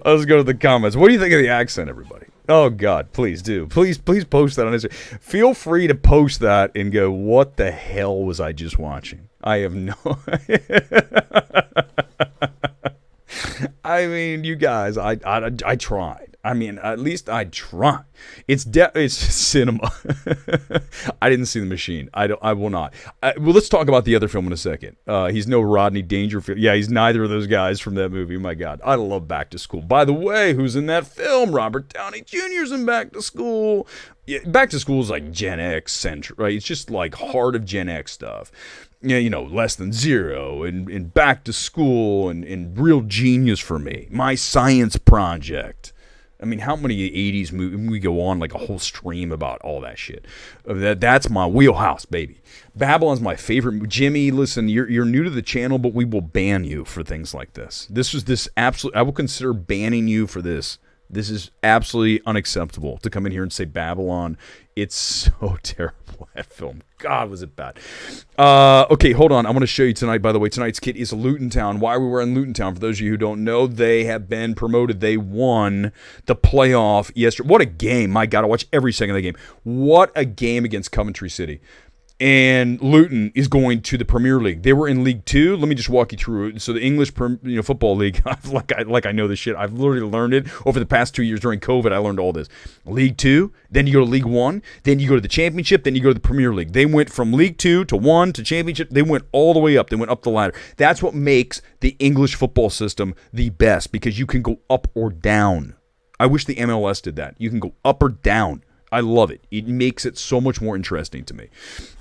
Let's go to the comments. What do you think of the accent, everybody? Oh, God, please do. Please post that on Instagram. Feel free to post that and go, what the hell was I just watching? I have no I mean, you guys, I tried. I mean, at least I tried. It's cinema. I didn't see The Machine. I will not. Well, let's talk about the other film in a second. He's no Rodney Dangerfield. Yeah, he's neither of those guys from that movie. Oh, my God. I love Back to School. By the way, who's in that film? Robert Downey Jr.'s in Back to School. Yeah, Back to School is like Gen X centric, right? It's just like heart of Gen X stuff. Less Than Zero and Back to School and Real Genius for Me. My Science Project. I mean, how many 80s movies we go on like a whole stream about all that shit. That's my wheelhouse, baby. Babylon's my favorite. Jimmy, listen, you're new to the channel, but we will ban you for things like this. I will consider banning you for this. This is absolutely unacceptable to come in here and say Babylon. It's so terrible, that film. God, was it bad. Okay, hold on. I want to show you tonight, by the way. Tonight's kit is Luton Town. Why we were in Luton Town, for those of you who don't know, they have been promoted. They won the playoff yesterday. What a game. My God, I watched every second of the game. What a game against Coventry City. And Luton is going to the Premier League. They were in League 2. Let me just walk you through it. So the English Football League, like I know this shit. I've literally learned it over the past 2 years during COVID. I learned all this. League 2, then you go to League 1, then you go to the Championship, then you go to the Premier League. They went from League 2 to 1 to Championship. They went all the way up. They went up the ladder. That's what makes the English football system the best, because you can go up or down. I wish the MLS did that. You can go up or down. I love it. It makes it so much more interesting to me.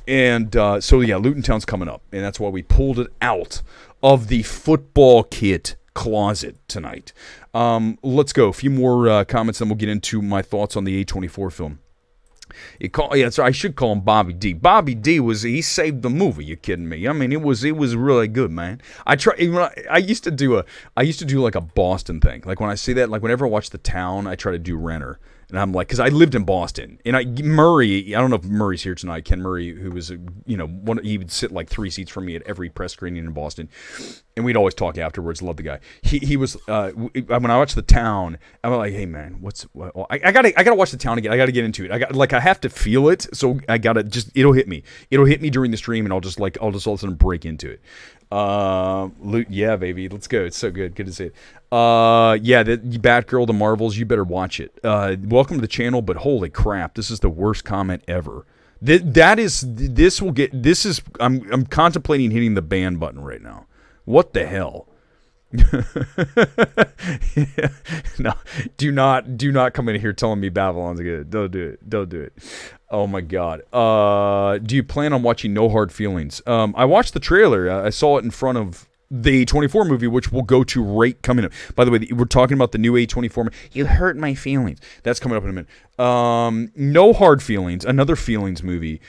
And so, yeah, Luton Town's coming up. And that's why we pulled it out of the football kit closet tonight. Let's go. A few more comments, then we'll get into my thoughts on the A24 film. So I should call him Bobby D. Bobby D he saved the movie. You kidding me? I mean, it was really good, man. I used to do like a Boston thing. Like when I see that, like whenever I watch The Town, I try to do Renner. And I'm like, because I lived in Boston, and Murray, I don't know if Murray's here tonight. Ken Murray, who was, he would sit like 3 seats from me at every press screening in Boston, and we'd always talk afterwards. Love the guy. He was when I watched The Town, I'm like, hey man, I gotta watch The Town again. I gotta get into it. I have to feel it, so I gotta it'll hit me. It'll hit me during the stream, and I'll just all of a sudden break into it. Yeah, baby, let's go. It's so good to see it. Yeah, the Batgirl, the Marvels, you better watch it. Welcome to the channel, but holy crap, this is the worst comment ever. I'm contemplating hitting the ban button right now. What the hell? No, do not come in here telling me Babylon's good. Don't do it. Oh my god. Do you plan on watching No Hard Feelings? I watched the trailer. I saw it in front of the A24 movie, which we'll go to right coming up. By the way, we're talking about the new A24. You hurt my feelings. That's coming up in a minute. No Hard Feelings, another feelings movie.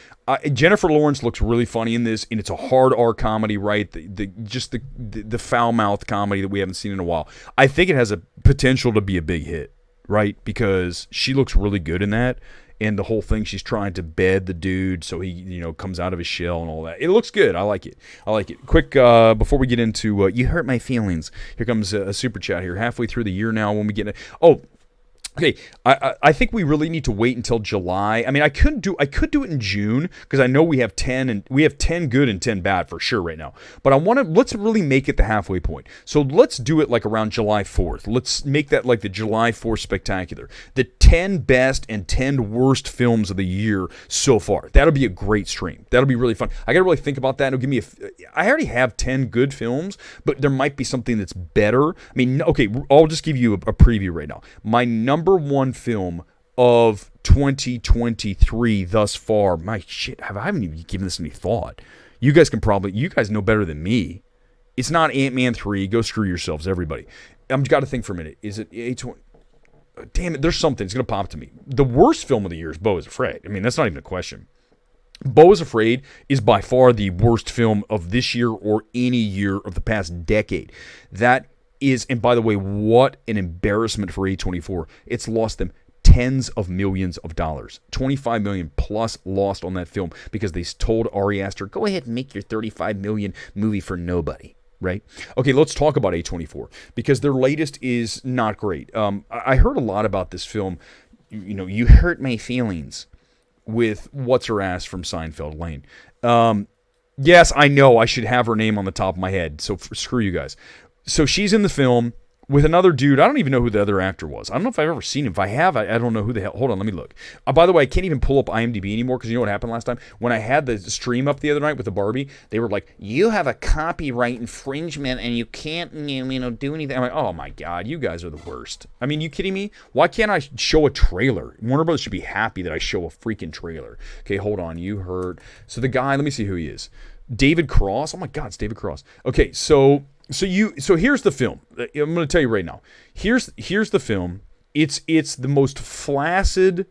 Jennifer Lawrence looks really funny in this, and it's a hard R comedy, right? The foul mouth comedy that we haven't seen in a while. I think it has a potential to be a big hit, right? Because she looks really good in that. And the whole thing, she's trying to bed the dude so he, comes out of his shell and all that. It looks good. I like it. Quick, before we get into You Hurt My Feelings, here comes a super chat here. Halfway through the year now when we get... Okay, I think we really need to wait until July. I mean, I could do it in June because I know we have 10 good and 10 bad for sure right now. But let's really make it the halfway point. So let's do it like around July 4th. Let's make that like the July 4th spectacular. The 10 best and 10 worst films of the year so far. That'll be a great stream. That'll be really fun. I got to really think about that. It'll give me I already have 10 good films, but there might be something that's better. I mean, okay, I'll just give you a preview right now. My number one film of 2023 thus far. I haven't even given this any thought. You guys know better than me. It's not Ant-Man 3. Go screw yourselves, everybody. I've got to think for a minute. Is it A20? Damn it, there's something. It's going to pop to me. The worst film of the year is Beau is Afraid. I mean, that's not even a question. Beau is Afraid is by far the worst film of this year or any year of the past decade. That is, and by the way, what an embarrassment for A24. It's lost them tens of millions of dollars. $25 million plus lost on that film because they told Ari Aster, go ahead and make your $35 million movie for nobody. Right? Okay, let's talk about A24 because their latest is not great. I heard a lot about this film. You Hurt My Feelings with what's her ass from Seinfeld, Lane. Yes, I know I should have her name on the top of my head. So screw you guys. So she's in the film with another dude. I don't even know who the other actor was. I don't know if I've ever seen him. If I have, I don't know who the hell. Hold on, let me look. By the way, I can't even pull up IMDb anymore because you know what happened last time? When I had the stream up the other night with the Barbie, they were like, you have a copyright infringement and you can't do anything. I'm like, oh my God, you guys are the worst. I mean, you kidding me? Why can't I show a trailer? Warner Bros. Should be happy that I show a freaking trailer. Okay, hold on. You heard. So the guy, let me see who he is. David Cross. Oh my God, it's David Cross. Okay, so here's the film. I'm going to tell you right now. Here's the film. It's the most flaccid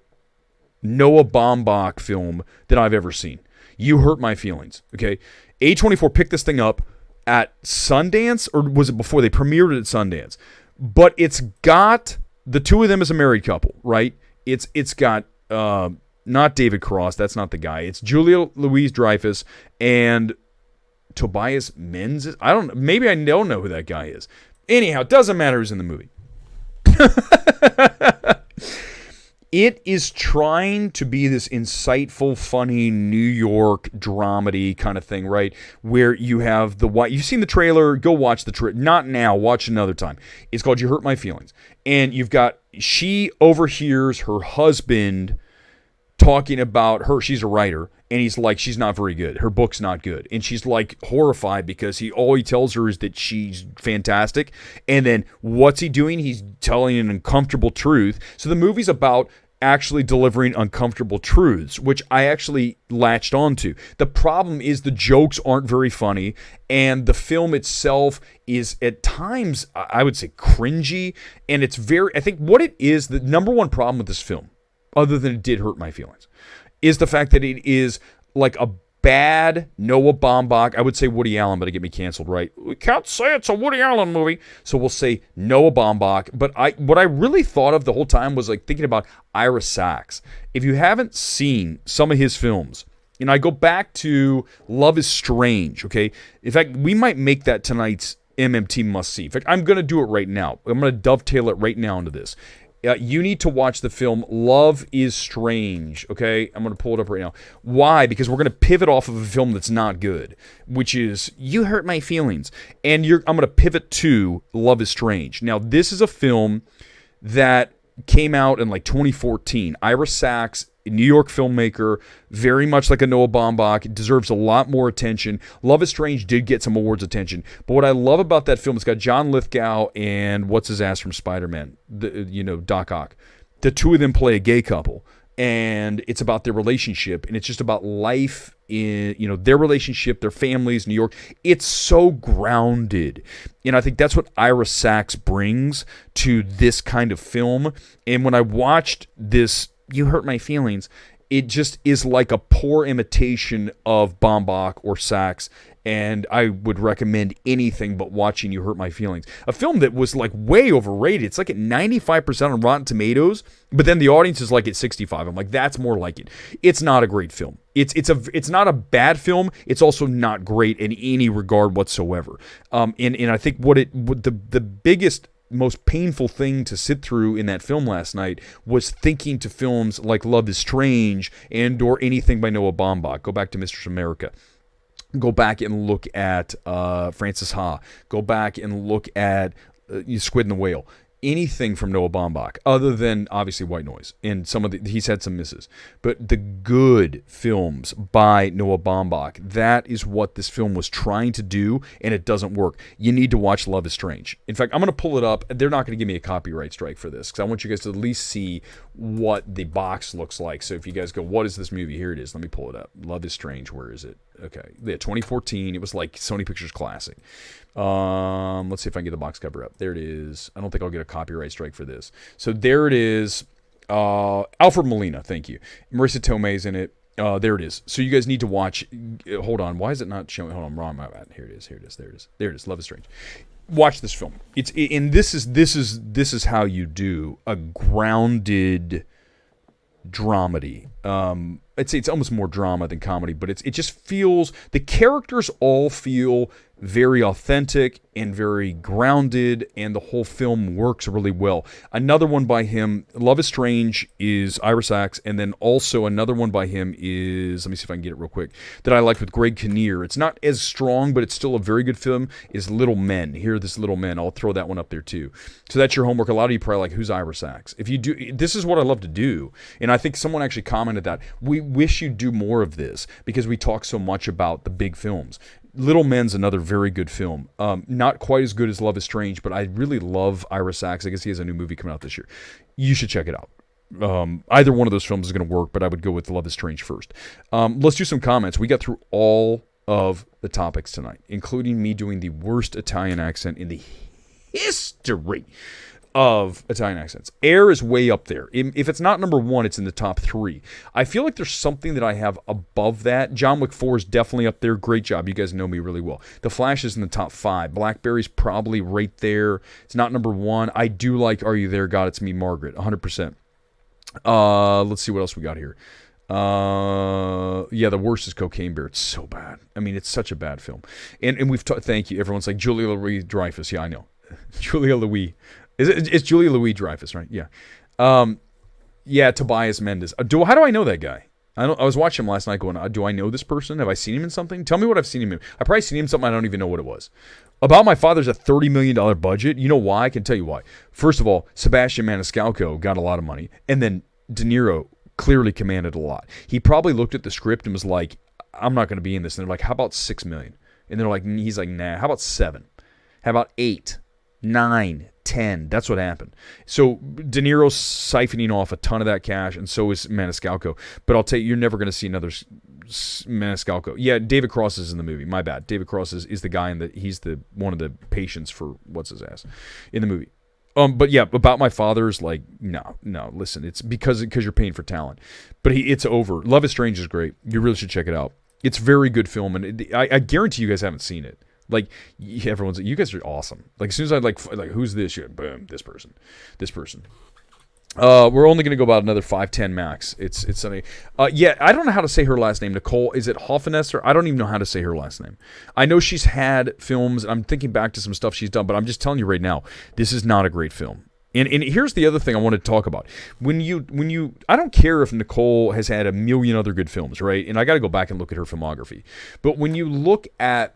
Noah Baumbach film that I've ever seen. You Hurt My Feelings. Okay, A24 picked this thing up at Sundance, or was it before they premiered it at Sundance? But it's got the two of them as a married couple, right? It's got not David Cross. That's not the guy. It's Julia Louis-Dreyfus and Tobias Menzies. Maybe I don't know who that guy is. Anyhow, it doesn't matter who's in the movie. It is trying to be this insightful, funny New York dramedy kind of thing, right? Where you have you've seen the trailer, go watch the trailer. Not now, watch another time. It's called You Hurt My Feelings. And she overhears her husband talking about her. She's a writer, and he's like, she's not very good. Her book's not good. And she's like horrified because all he tells her is that she's fantastic. And then what's he doing? He's telling an uncomfortable truth. So the movie's about actually delivering uncomfortable truths, which I actually latched onto. The problem is the jokes aren't very funny, and the film itself is at times, I would say, cringy, and it's very, I think what it is, the number one problem with this film, other than it did hurt my feelings, is the fact that it is like a bad Noah Baumbach. I would say Woody Allen, but it get me canceled, right? We can't say it's a Woody Allen movie, so we'll say Noah Baumbach. But what I really thought of the whole time was like thinking about Ira Sachs. If you haven't seen some of his films, I go back to Love is Strange, okay? In fact, we might make that tonight's MMT must-see. In fact, I'm going to do it right now. I'm going to dovetail it right now into this. You need to watch the film Love is Strange, okay? I'm going to pull it up right now. Why? Because we're going to pivot off of a film that's not good, which is You Hurt My Feelings. And I'm going to pivot to Love is Strange. Now, this is a film that came out in like 2014. Ira Sachs, a New York filmmaker, very much like a Noah Baumbach, deserves a lot more attention. Love is Strange did get some awards attention, but what I love about that film, it's got John Lithgow and what's his ass from Spider-Man, Doc Ock. The two of them play a gay couple, and it's about their relationship, and it's just about life in, their relationship, their families, New York. It's so grounded, and I think that's what Ira Sachs brings to this kind of film. And when I watched this You Hurt My Feelings, it just is like a poor imitation of Baumbach or Sachs, and I would recommend anything but watching You Hurt My Feelings. A film that was like way overrated. It's like at 95% on Rotten Tomatoes, but then the audience is like at 65. I'm like, that's more like it. It's not a great film. It's not a bad film. It's also not great in any regard whatsoever. And I think the biggest, most painful thing to sit through in that film last night was thinking to films like Love is Strange and or anything by Noah Baumbach. Go back to Mistress America. Go back and look at Frances Ha. Go back and look at Squid and the Whale. Anything from Noah Baumbach, other than obviously White Noise, and he's had some misses, but the good films by Noah Baumbach, that is what this film was trying to do, and it doesn't work. You need to watch Love is Strange. In fact, I'm going to pull it up. They're not going to give me a copyright strike for this, because I want you guys to at least see what the box looks like. So if you guys go, what is this movie? Here it is. Let me pull it up. Love is Strange. Where is it? Okay. Yeah, 2014. It was like Sony Pictures Classic. Let's see if I can get the box cover up. There it is. I don't think I'll get a copyright strike for this. So there it is. Alfred Molina, thank you. Marissa Tomei's in it. There it is. So you guys need to watch. Hold on. Why is it not showing? Hold on. I'm wrong. My bad. Here it is. There it is. Love is Strange. Watch this film. This is how you do a grounded dramedy. I'd say it's almost more drama than comedy, but it just feels, the characters all feel very authentic and very grounded, and the whole film works really well. Another one by him, Love is Strange, is Ira Sachs, and then also another one by him is, let me see if I can get it real quick, that I liked with Greg Kinnear. It's not as strong, but it's still a very good film, is Little Men. Here, this Little Men. I'll throw that one up there too. So that's your homework. A lot of you probably like, who's Ira Sachs? If you do, this is what I love to do, and I think someone actually commented that. We wish you'd do more of this, because we talk so much about the big films. Little Men's another very good film. Not quite as good as Love is Strange, but I really love Ira Sachs. I guess he has a new movie coming out this year. You should check it out. Either one of those films is going to work, but I would go with Love is Strange first. Let's do some comments. We got through all of the topics tonight, including me doing the worst Italian accent in the history of Italian accents. Air is way up there. If it's not number one, it's in the top 3. I feel like there's something that I have above that. John Wick 4 is definitely up there. Great job. You guys know me really well. The Flash is in the top 5. Blackberry's probably right there. It's not number 1. I do like Are You There, God? It's Me, Margaret. 100%. Let's see what else we got here. Yeah, the worst is Cocaine Bear. It's so bad. I mean, it's such a bad film. And we've thank you. Everyone's like, Julia Louis-Dreyfus. Yeah, I know. Julia Louis. It's Julia Louis-Dreyfus, right? Yeah. Yeah, Tobias Mendes. How do I know that guy? I was watching him last night going, do I know this person? Have I seen him in something? Tell me what I've seen him in. I've probably seen him in something I don't even know what it was. About My Father's a $30 million budget. You know why? I can tell you why. First of all, Sebastian Maniscalco got a lot of money. And then De Niro clearly commanded a lot. He probably looked at the script and was like, I'm not going to be in this. And they're like, how about $6 million? And they're like, he's like, nah, how about 7? How about 8? 9, 10. That's what happened. So De Niro's siphoning off a ton of that cash, and so is Maniscalco. But I'll tell you, you're never going to see another Maniscalco. Yeah, David Cross is in the movie. My bad. David Cross is the guy he's the one of the patients for what's his ass in the movie. But yeah, about my father's like no. Listen, it's because you're paying for talent. But it's over. Love is Strange is great. You really should check it out. It's very good film, and I guarantee you guys haven't seen it. Like everyone's, you guys are awesome. Like as soon as I like who's this? You're, boom, this person. We're only gonna go about another 5-10 max. It's something. Yeah, I don't know how to say her last name. Nicole, is it Hoffenester? I don't even know how to say her last name. I know she's had films. I'm thinking back to some stuff she's done, but I'm just telling you right now, this is not a great film. And here's the other thing I want to talk about. When you, I don't care if Nicole has had a million other good films, right? And I got to go back and look at her filmography. But when you look at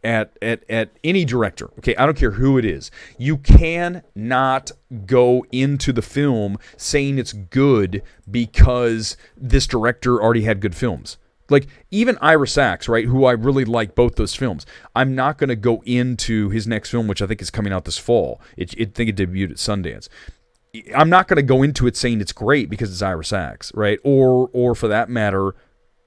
any director, okay, I don't care who it is, you cannot go into the film saying it's good because this director already had good films. Like, even Ira Sachs, right, who I really like both those films, I'm not going to go into his next film, which I think is coming out this fall. I think it debuted at Sundance. I'm not going to go into it saying it's great because it's Ira Sachs, right? Or for that matter,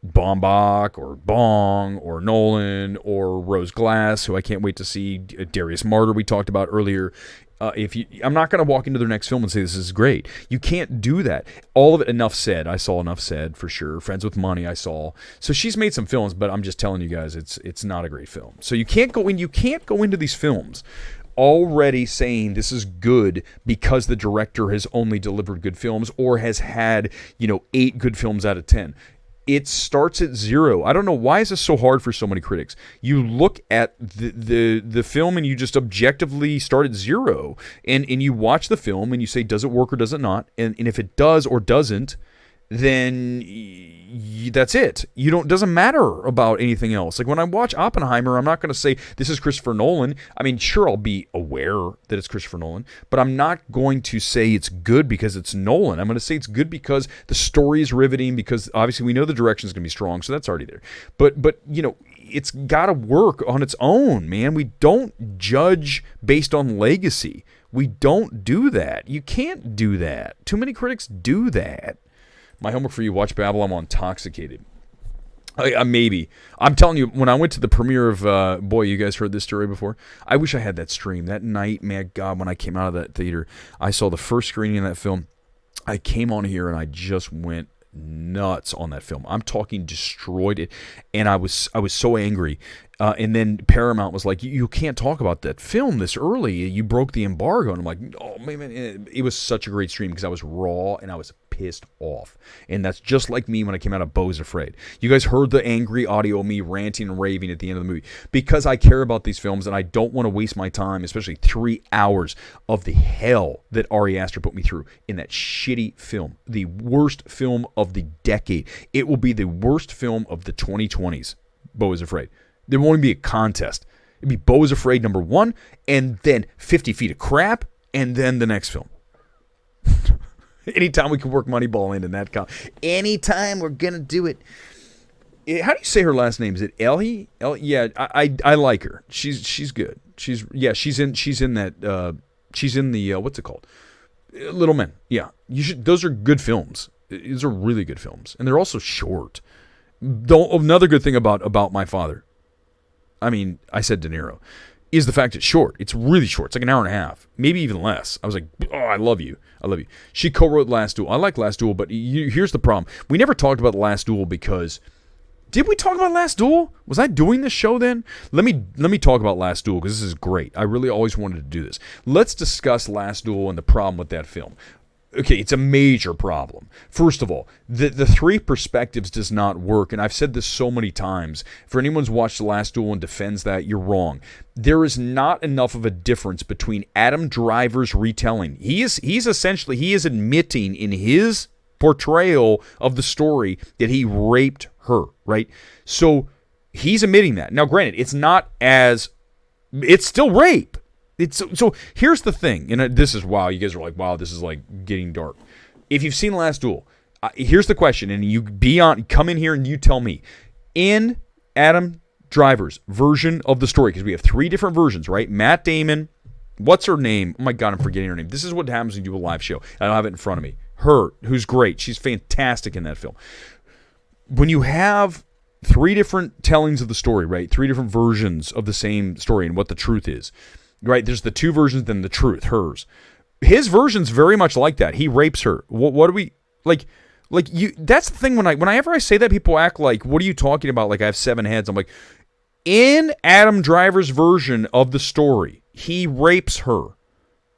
Baumbach or Bong or Nolan or Rose Glass, who I can't wait to see. Darius Martyr we talked about earlier. I'm not going to walk into their next film and say this is great. You can't do that. All of it, Enough Said. I saw Enough Said for sure. Friends with Money I saw. So she's made some films, but I'm just telling you guys, it's not a great film. So you can't go into these films already saying this is good because the director has only delivered good films or has had 8 good films out of 10. It starts at 0. I don't know, why is this so hard for so many critics? You look at the film and you just objectively start at 0. And you watch the film and you say, does it work or does it not? And if it does or doesn't, then that's it. It doesn't matter about anything else. Like when I watch Oppenheimer, I'm not going to say this is Christopher Nolan. I mean, sure, I'll be aware that it's Christopher Nolan, but I'm not going to say it's good because it's Nolan. I'm going to say it's good because the story is riveting, because obviously we know the direction is going to be strong, so that's already there. But it's got to work on its own, man. We don't judge based on legacy. We don't do that. You can't do that. Too many critics do that. My homework for you, watch Babylon while intoxicated. Maybe. I'm telling you, when I went to the premiere of, you guys heard this story before? I wish I had that stream. That night, man, God, when I came out of that theater, I saw the first screening of that film. I came on here and I just went nuts on that film. I'm talking destroyed it. And I was so angry. And then Paramount was like, you can't talk about that film this early. You broke the embargo. And I'm like, oh, man, it was such a great stream because I was raw and I was pissed off. And that's just like me when I came out of Beau is Afraid. You guys heard the angry audio of me ranting and raving at the end of the movie because I care about these films and I don't want to waste my time, especially 3 hours of the hell that Ari Aster put me through in that shitty film. The worst film of the decade. It will be the worst film of the 2020s, Beau is Afraid. There won't even be a contest. It'd be Beau is Afraid #1, and then 50 Feet of Crap, and then the next film. Anytime we can work Moneyball in that anytime we're going to do it. How do you say her last name? Is it Ellie? Yeah, I like her. She's good. She's in that she's in the what's it called? Little Men. Yeah. Those are good films. These are really good films, and they're also short. Another good thing about My Father, I mean, I said De Niro, is the fact it's short. It's really short. It's like an hour and a half, maybe even less. I was like, oh, I love you. She co-wrote Last Duel. I like Last Duel, but here's the problem. We never talked about Last Duel because... Did we talk about Last Duel? Was I doing this show then? Let me talk about Last Duel because this is great. I really always wanted to do this. Let's discuss Last Duel and the problem with that film. Okay, it's a major problem. First of all, the 3 perspectives does not work, and I've said this so many times. For anyone who's watched The Last Duel and defends that, you're wrong. There is not enough of a difference between Adam Driver's retelling. He is admitting in his portrayal of the story that he raped her, right? So he's admitting that. Now, granted, it's still rape. So here's the thing, and this is, wow, you guys are like, wow, this is like getting dark. If you've seen Last Duel, here's the question, and come in here and you tell me, in Adam Driver's version of the story, because we have 3 different versions, right? Matt Damon What's her name? Oh my God, I'm forgetting her name. This is what happens when you do a live show. I don't have it in front of me. Her, who's great. She's fantastic in that film. When you have 3 different tellings of the story, right? 3 different versions of the same story and what the truth is, right? There's the 2 versions, then the truth, hers. His version's very much like that. He rapes her. What do we like? You. That's the thing. Whenever I say that, people act like, "What are you talking about?" Like I have 7 heads. I'm like, in Adam Driver's version of the story, he rapes her.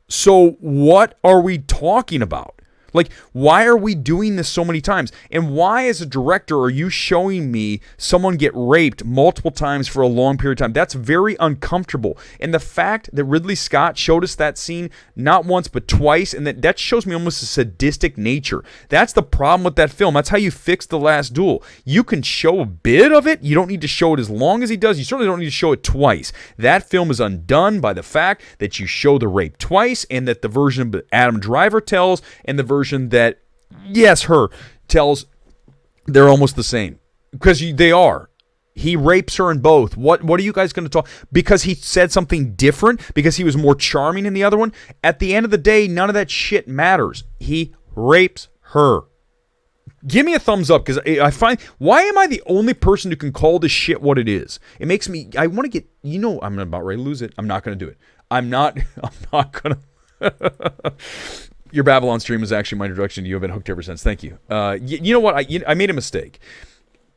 So what are we talking about? Like, why are we doing this so many times? And why, as a director, are you showing me someone get raped multiple times for a long period of time? That's very uncomfortable. And the fact that Ridley Scott showed us that scene not once but twice, and that shows me almost a sadistic nature. That's the problem with that film. That's how you fix The Last Duel. You can show a bit of it. You don't need to show it as long as he does. You certainly don't need to show it twice. That film is undone by the fact that you show the rape twice, and that the version that Adam Driver tells and the version that, yes, her tells, they're almost the same. Because they are. He rapes her in both. What are you guys going to talk? Because he said something different? Because he was more charming in the other one? At the end of the day, none of that shit matters. He rapes her. Give me a thumbs up, because I find, why am I the only person who can call this shit what it is? It makes me, I want to get, I'm about ready to lose it. I'm not going to do it. I'm not going to. Your Babylon stream was actually my introduction to you. I've been hooked ever since. Thank you. You know what? I made a mistake.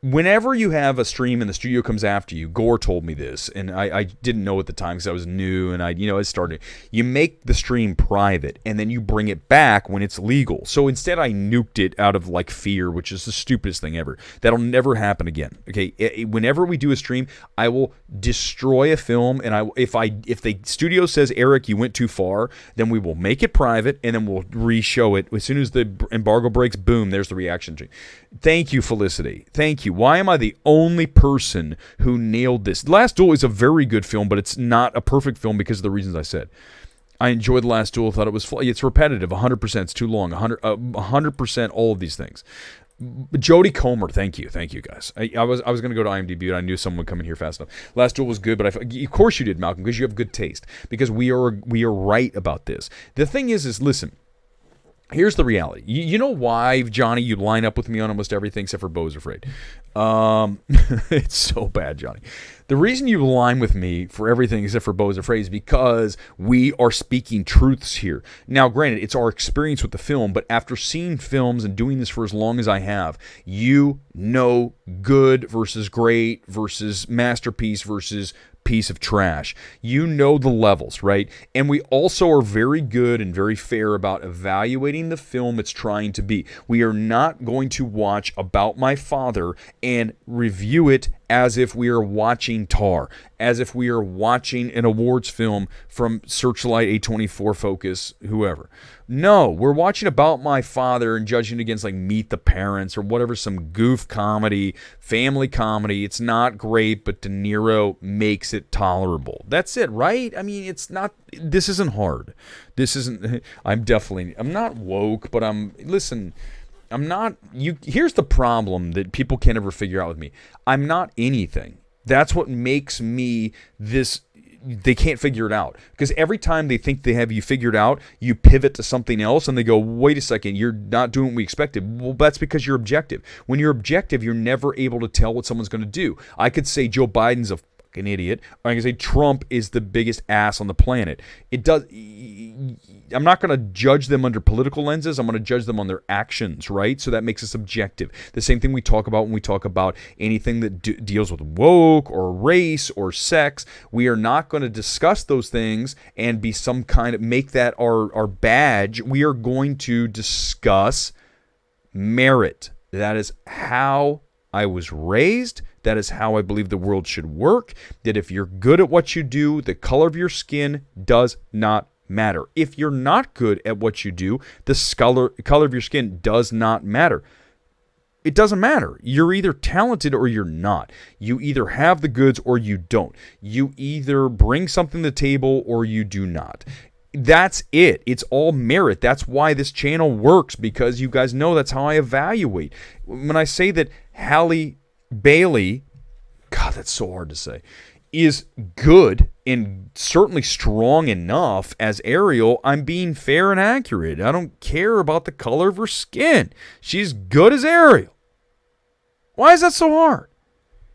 Whenever you have a stream and the studio comes after you, Gore told me this, and I didn't know at the time because I was new, and I started. You make the stream private, and then you bring it back when it's legal. So instead, I nuked it out of like fear, which is the stupidest thing ever. That'll never happen again. Okay, whenever we do a stream, I will destroy a film, and if the studio says, Eric, you went too far, then we will make it private, and then we'll re-show it as soon as the embargo breaks. Boom, there's the reaction stream. Thank you, Felicity. Thank you. Why am I the only person who nailed this? The Last Duel is a very good film, but it's not a perfect film because of the reasons I said. I enjoyed The Last Duel. Thought it was it's repetitive. 100%. It's too long. 100%. All of these things. Jodie Comer, thank you guys. I was going to go to IMDb, and I knew someone would come in here fast enough. Last Duel was good, but of course you did, Malcolm, because you have good taste. Because we are right about this. The thing is listen. Here's the reality. You know why, Johnny, you line up with me on almost everything except for Beau's Afraid. It's so bad, Johnny. The reason you line with me for everything except for Beau's Afraid is because we are speaking truths here. Now, granted, it's our experience with the film, but after seeing films and doing this for as long as I have, you know good versus great versus masterpiece versus piece of trash. You know the levels, right? And we also are very good and very fair about evaluating the film it's trying to be. We are not going to watch About My Father and review it as if we are watching Tar, as if we are watching an awards film from Searchlight, A24, Focus, whoever. No, we're watching About My Father and judging against like Meet the Parents or whatever, some goof comedy, family comedy. It's not great, but De Niro makes it tolerable. That's it, right? I mean, it's not, this isn't hard. This isn't, I'm not woke, but I'm not, here's the problem that people can't ever figure out with me. I'm not anything. That's what makes me this, they can't figure it out. Because every time they think they have you figured out, you pivot to something else and they go, wait a second, you're not doing what we expected. Well, that's because you're objective. When you're objective, you're never able to tell what someone's going to do. I could say Joe Biden's a fucking idiot, or I can say Trump is the biggest ass on the planet. I'm not going to judge them under political lenses. I'm going to judge them on their actions, right? So that makes us objective. The same thing we talk about when we talk about anything that deals with woke or race or sex. We are not going to discuss those things and be some kind of, make that our badge. We are going to discuss merit. That is how I was raised. That is how I believe the world should work. That if you're good at what you do, the color of your skin does not matter. If you're not good at what you do, the color of your skin does not matter. It doesn't matter. You're either talented or you're not. You either have the goods or you don't. You either bring something to the table or you do not. That's it. It's all merit. That's why this channel works, because you guys know that's how I evaluate. When I say that Halle Bailey, God, that's so hard to say, is good and certainly strong enough as Ariel. I'm being fair and accurate. I don't care about the color of her skin. She's good as Ariel. Why is that so hard?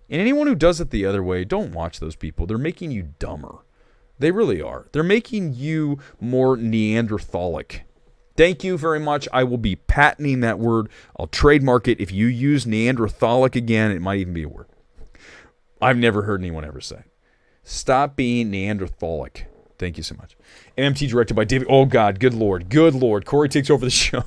And anyone who does it the other way, don't watch those people. They're making you dumber. They really are. They're making you more Neanderthalic. Thank you very much. I will be patenting that word. I'll trademark it. If you use Neanderthalic again, it might even be a word I've never heard anyone ever say. Stop being Neanderthalic. Thank you so much. MMT directed by David. Oh, God. Good Lord. Good Lord. Corey takes over the show.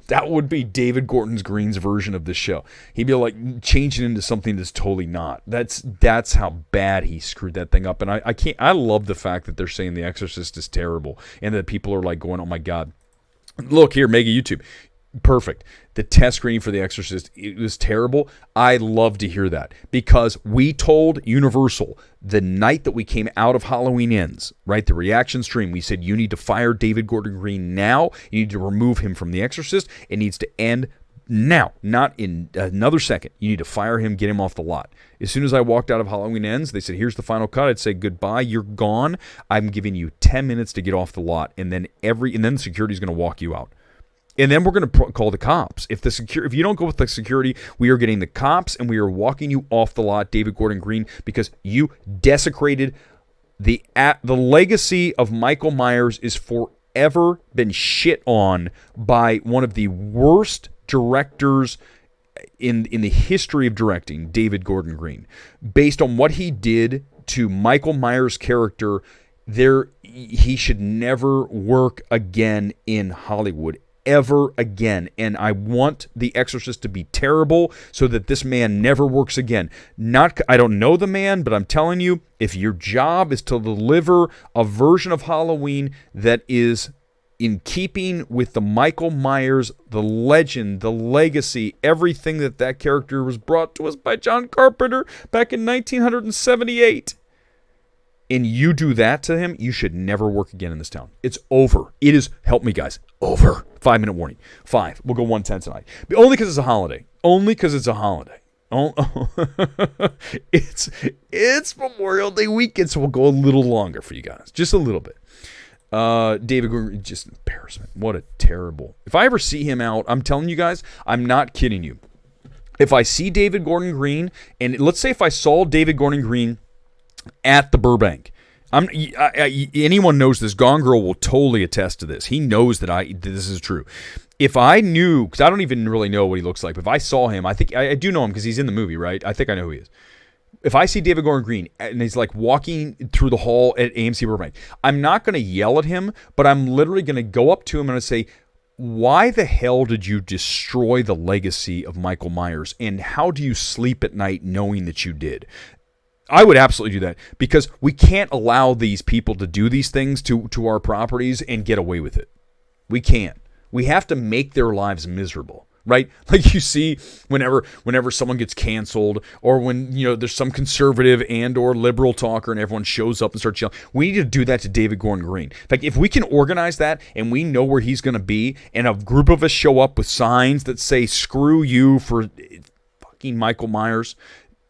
That would be David Gordon Green's version of the show. He'd be like changing into something that's totally not. That's how bad he screwed that thing up. And I can't. I love the fact that they're saying The Exorcist is terrible, and that people are like going, "Oh my God, look here, mega YouTube." Perfect. The test screening for The Exorcist, it was terrible. I love to hear that, because we told Universal the night that we came out of Halloween Ends, right, the reaction stream, we said, you need to fire David Gordon Green now. You need to remove him from The Exorcist. It needs to end now, not in another second. You need to fire him, get him off the lot. As soon as I walked out of Halloween Ends, they said, here's the final cut. I'd say, goodbye, you're gone. I'm giving you 10 minutes to get off the lot, and then security's going to walk you out. And then we're going to call the cops. If you don't go with the security, we are getting the cops, and we are walking you off the lot, David Gordon Green, because you desecrated the legacy of Michael Myers is forever been shit on by one of the worst directors in the history of directing, David Gordon Green. Based on what he did to Michael Myers' character, he should never work again in Hollywood. Ever again. And I want The Exorcist to be terrible so that this man never works again. I don't know the man, but I'm telling you, if your job is to deliver a version of Halloween that is in keeping with the Michael Myers, the legend, the legacy, everything that character was brought to us by John Carpenter back in 1978, and you do that to him, you should never work again in this town. It's over. It is, help me guys, over. 5-minute warning. 5. We'll go 110 tonight. But only because it's a holiday. Only because it's a holiday. It's Memorial Day weekend, so we'll go a little longer for you guys. Just a little bit. David Gordon, just embarrassment. What a terrible. If I ever see him out, I'm telling you guys, I'm not kidding you. If I see David Gordon Green, and let's say if I saw David Gordon Green at the Burbank, anyone knows this. Gone Girl will totally attest to this. He knows that this is true. If I knew, because I don't even really know what he looks like, but if I saw him, I think I do know him because he's in the movie, right? I think I know who he is. If I see David Gordon Green and he's like walking through the hall at AMC Burbank, I'm not going to yell at him, but I'm literally going to go up to him and say, why the hell did you destroy the legacy of Michael Myers? And how do you sleep at night knowing that you did? I would absolutely do that, because we can't allow these people to do these things to our properties and get away with it. We can't. We have to make their lives miserable, right? Like you see whenever someone gets canceled, or when there's some conservative and or liberal talker and everyone shows up and starts yelling. We need to do that to David Gordon Green. In fact, if we can organize that and we know where he's going to be, and a group of us show up with signs that say "screw you" for fucking Michael Myers,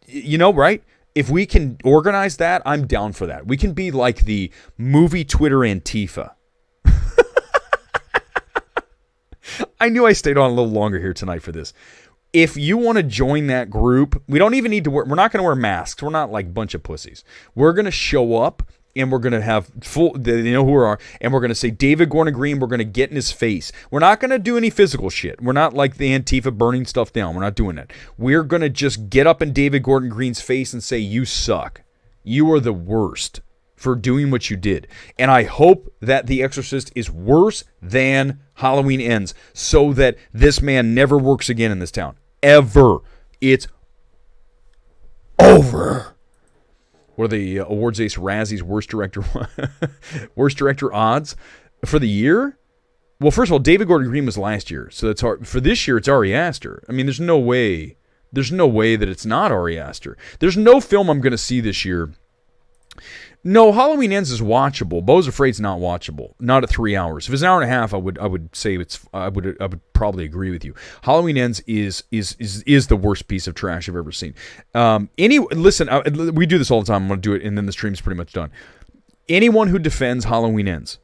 right? If we can organize that, I'm down for that. We can be like the movie Twitter Antifa. I knew I stayed on a little longer here tonight for this. If you want to join that group, we don't even need to we're not going to wear masks. We're not like a bunch of pussies. We're going to show up, and we're going to have they know who we are, and we're going to say, David Gordon Green, we're going to get in his face. We're not going to do any physical shit. We're not like the Antifa burning stuff down. We're not doing that. We're going to just get up in David Gordon Green's face and say, you suck. You are the worst for doing what you did. And I hope that The Exorcist is worse than Halloween Ends, so that this man never works again in this town. Ever. It's over. What are the awards ace Razzies worst director odds for the year? Well, first of all, David Gordon Green was last year, so that's hard. For this year, it's Ari Aster. I mean, there's no way that it's not Ari Aster. There's no film I'm going to see this year No, Halloween Ends is watchable. Beau's Afraid's not watchable. Not at 3 hours. If it's an hour and a half, I would say I would probably agree with you. Halloween Ends is the worst piece of trash I've ever seen. Listen, we do this all the time. I'm going to do it, and then the stream's pretty much done. Anyone who defends Halloween Ends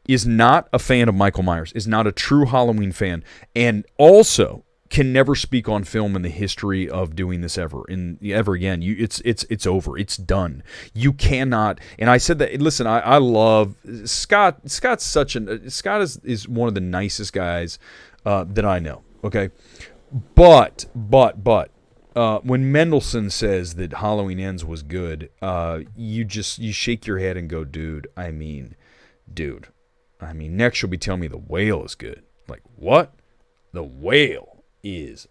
is not a fan of Michael Myers, is not a true Halloween fan, and also can never speak on film in the history of doing this ever again. It's over. It's done. You cannot. And I said that. Listen, I love Scott. Scott is one of the nicest guys that I know. Okay, but when Mendelsohn says that Halloween Ends was good, you shake your head and go, dude. I mean, next you'll be telling me The Whale is good. Like, what? The Whale is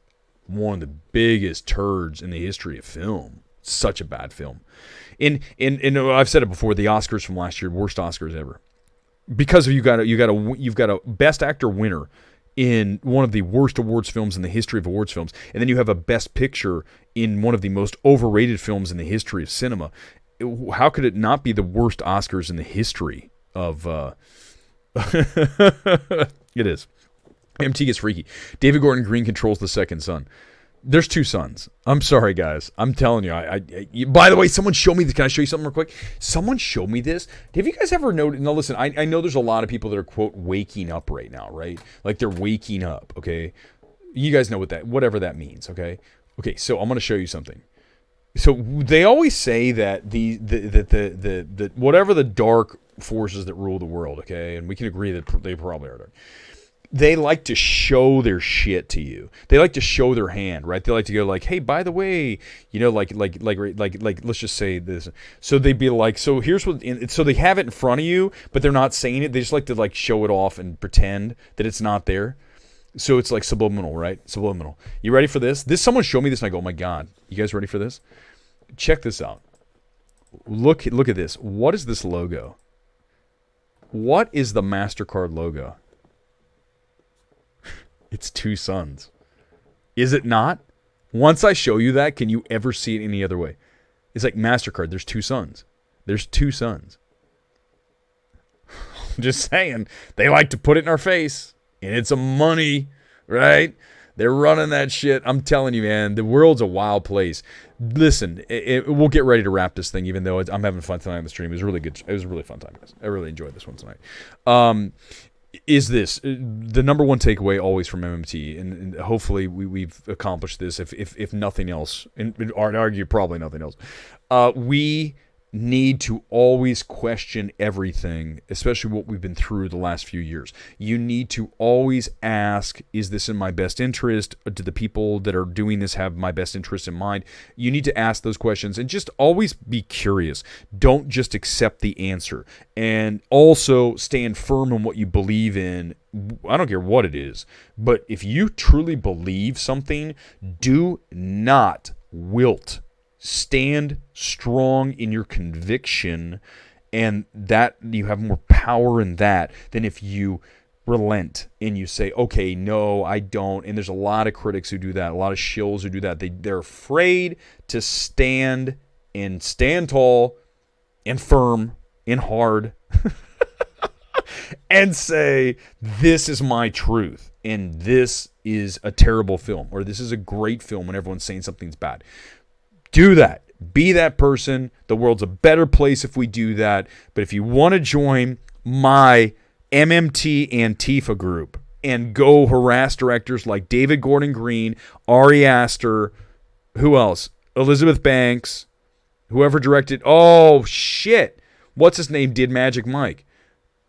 one of the biggest turds in the history of film. Such a bad film. In I've said it before, the Oscars from last year, worst Oscars ever. Because you've got a Best Actor winner in one of the worst awards films in the history of awards films, and then you have a Best Picture in one of the most overrated films in the history of cinema. How could it not be the worst Oscars in the history of it is. MT gets freaky. David Gordon Green controls the second son. There's two sons. I'm sorry, guys. I'm telling you. By the way, someone showed me this. Can I show you something real quick? Someone showed me this. Have you guys ever noticed? Now, listen, I know there's a lot of people that are, quote, waking up right now, right? Like they're waking up, okay? You guys know whatever that means, okay? Okay, so I'm going to show you something. So they always say that the whatever the dark forces that rule the world, okay? And we can agree that they probably are dark. They like to show their shit to you. They like to show their hand, right? They like to go like, "Hey, by the way, like let's just say this." So they'd be like, "So here's what." So they have it in front of you, but they're not saying it. They just like to like show it off and pretend that it's not there. So it's like subliminal, right? Subliminal. You ready for this? Someone showed me this, and I go, "Oh my god, you guys ready for this?" Check this out. Look at this. What is this logo? What is the MasterCard logo? It's two sons. Is it not? Once I show you that, can you ever see it any other way? It's like MasterCard. There's two sons. There's two sons. I'm just saying. They like to put it in our face. And it's a money, right? They're running that shit. I'm telling you, man, the world's a wild place. Listen, we'll get ready to wrap this thing, even though I'm having fun tonight on the stream. It was really good. It was a really fun time, guys. I really enjoyed this one tonight. Is this the number one takeaway always from MMT, and hopefully we've accomplished this, if nothing else, and I'd argue probably nothing else. We need to always question everything, especially what we've been through the last few years. You need to always ask, is this in my best interest? Do the people that are doing this have my best interest in mind? You need to ask those questions and just always be curious. Don't just accept the answer. And also stand firm in what you believe in. I don't care what it is, but if you truly believe something, do not wilt. Stand strong in your conviction, and that you have more power in that than if you relent and you say, okay, no, I don't. And there's a lot of critics who do that, a lot of shills who do that. They're afraid to stand tall and firm and hard and say, this is my truth, and this is a terrible film, or this is a great film when everyone's saying something's bad. Do that. Be that person. The world's a better place if we do that. But if you want to join my MMT Antifa group and go harass directors like David Gordon Green, Ari Aster, who else? Elizabeth Banks, whoever directed. Oh, shit. What's his name? Did Magic Mike.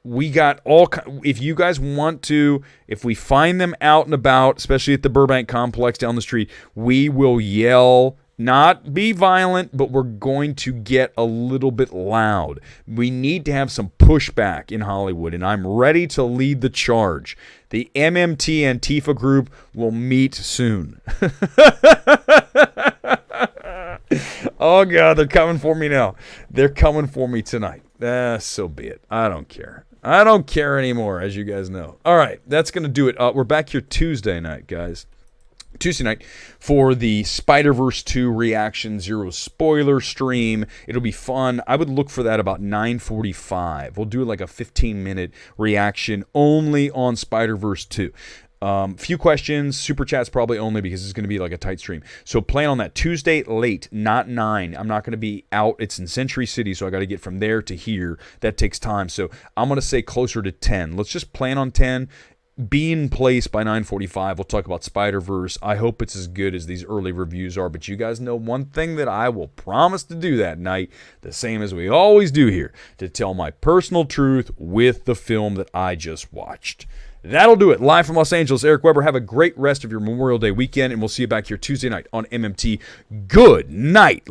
We got all. If you guys want to, if we find them out and about, especially at the Burbank complex down the street, we will yell. Not be violent, but we're going to get a little bit loud. We need to have some pushback in Hollywood, and I'm ready to lead the charge. The MMT Antifa group will meet soon. Oh, God, they're coming for me now. They're coming for me tonight. So be it. I don't care. I don't care anymore, as you guys know. All right, that's going to do it. We're back here Tuesday night, guys. Tuesday night for the Spider-Verse 2 Reaction Zero spoiler stream. It'll be fun. I would look for that about 9:45. We'll do like a 15-minute reaction only on Spider-Verse 2. Few questions, super chats probably only because it's going to be like a tight stream. So plan on that Tuesday late, not 9. I'm not going to be out. It's in Century City, so I got to get from there to here. That takes time. So I'm going to say closer to 10. Let's just plan on 10. Be in place by 9:45. We'll talk about Spider-Verse. I hope it's as good as these early reviews are, but you guys know one thing that I will promise to do that night, the same as we always do here, to tell my personal truth with the film that I just watched. That'll do it. Live from Los Angeles, Eric Weber. Have a great rest of your Memorial Day weekend, and we'll see you back here Tuesday night on MMT. Good night.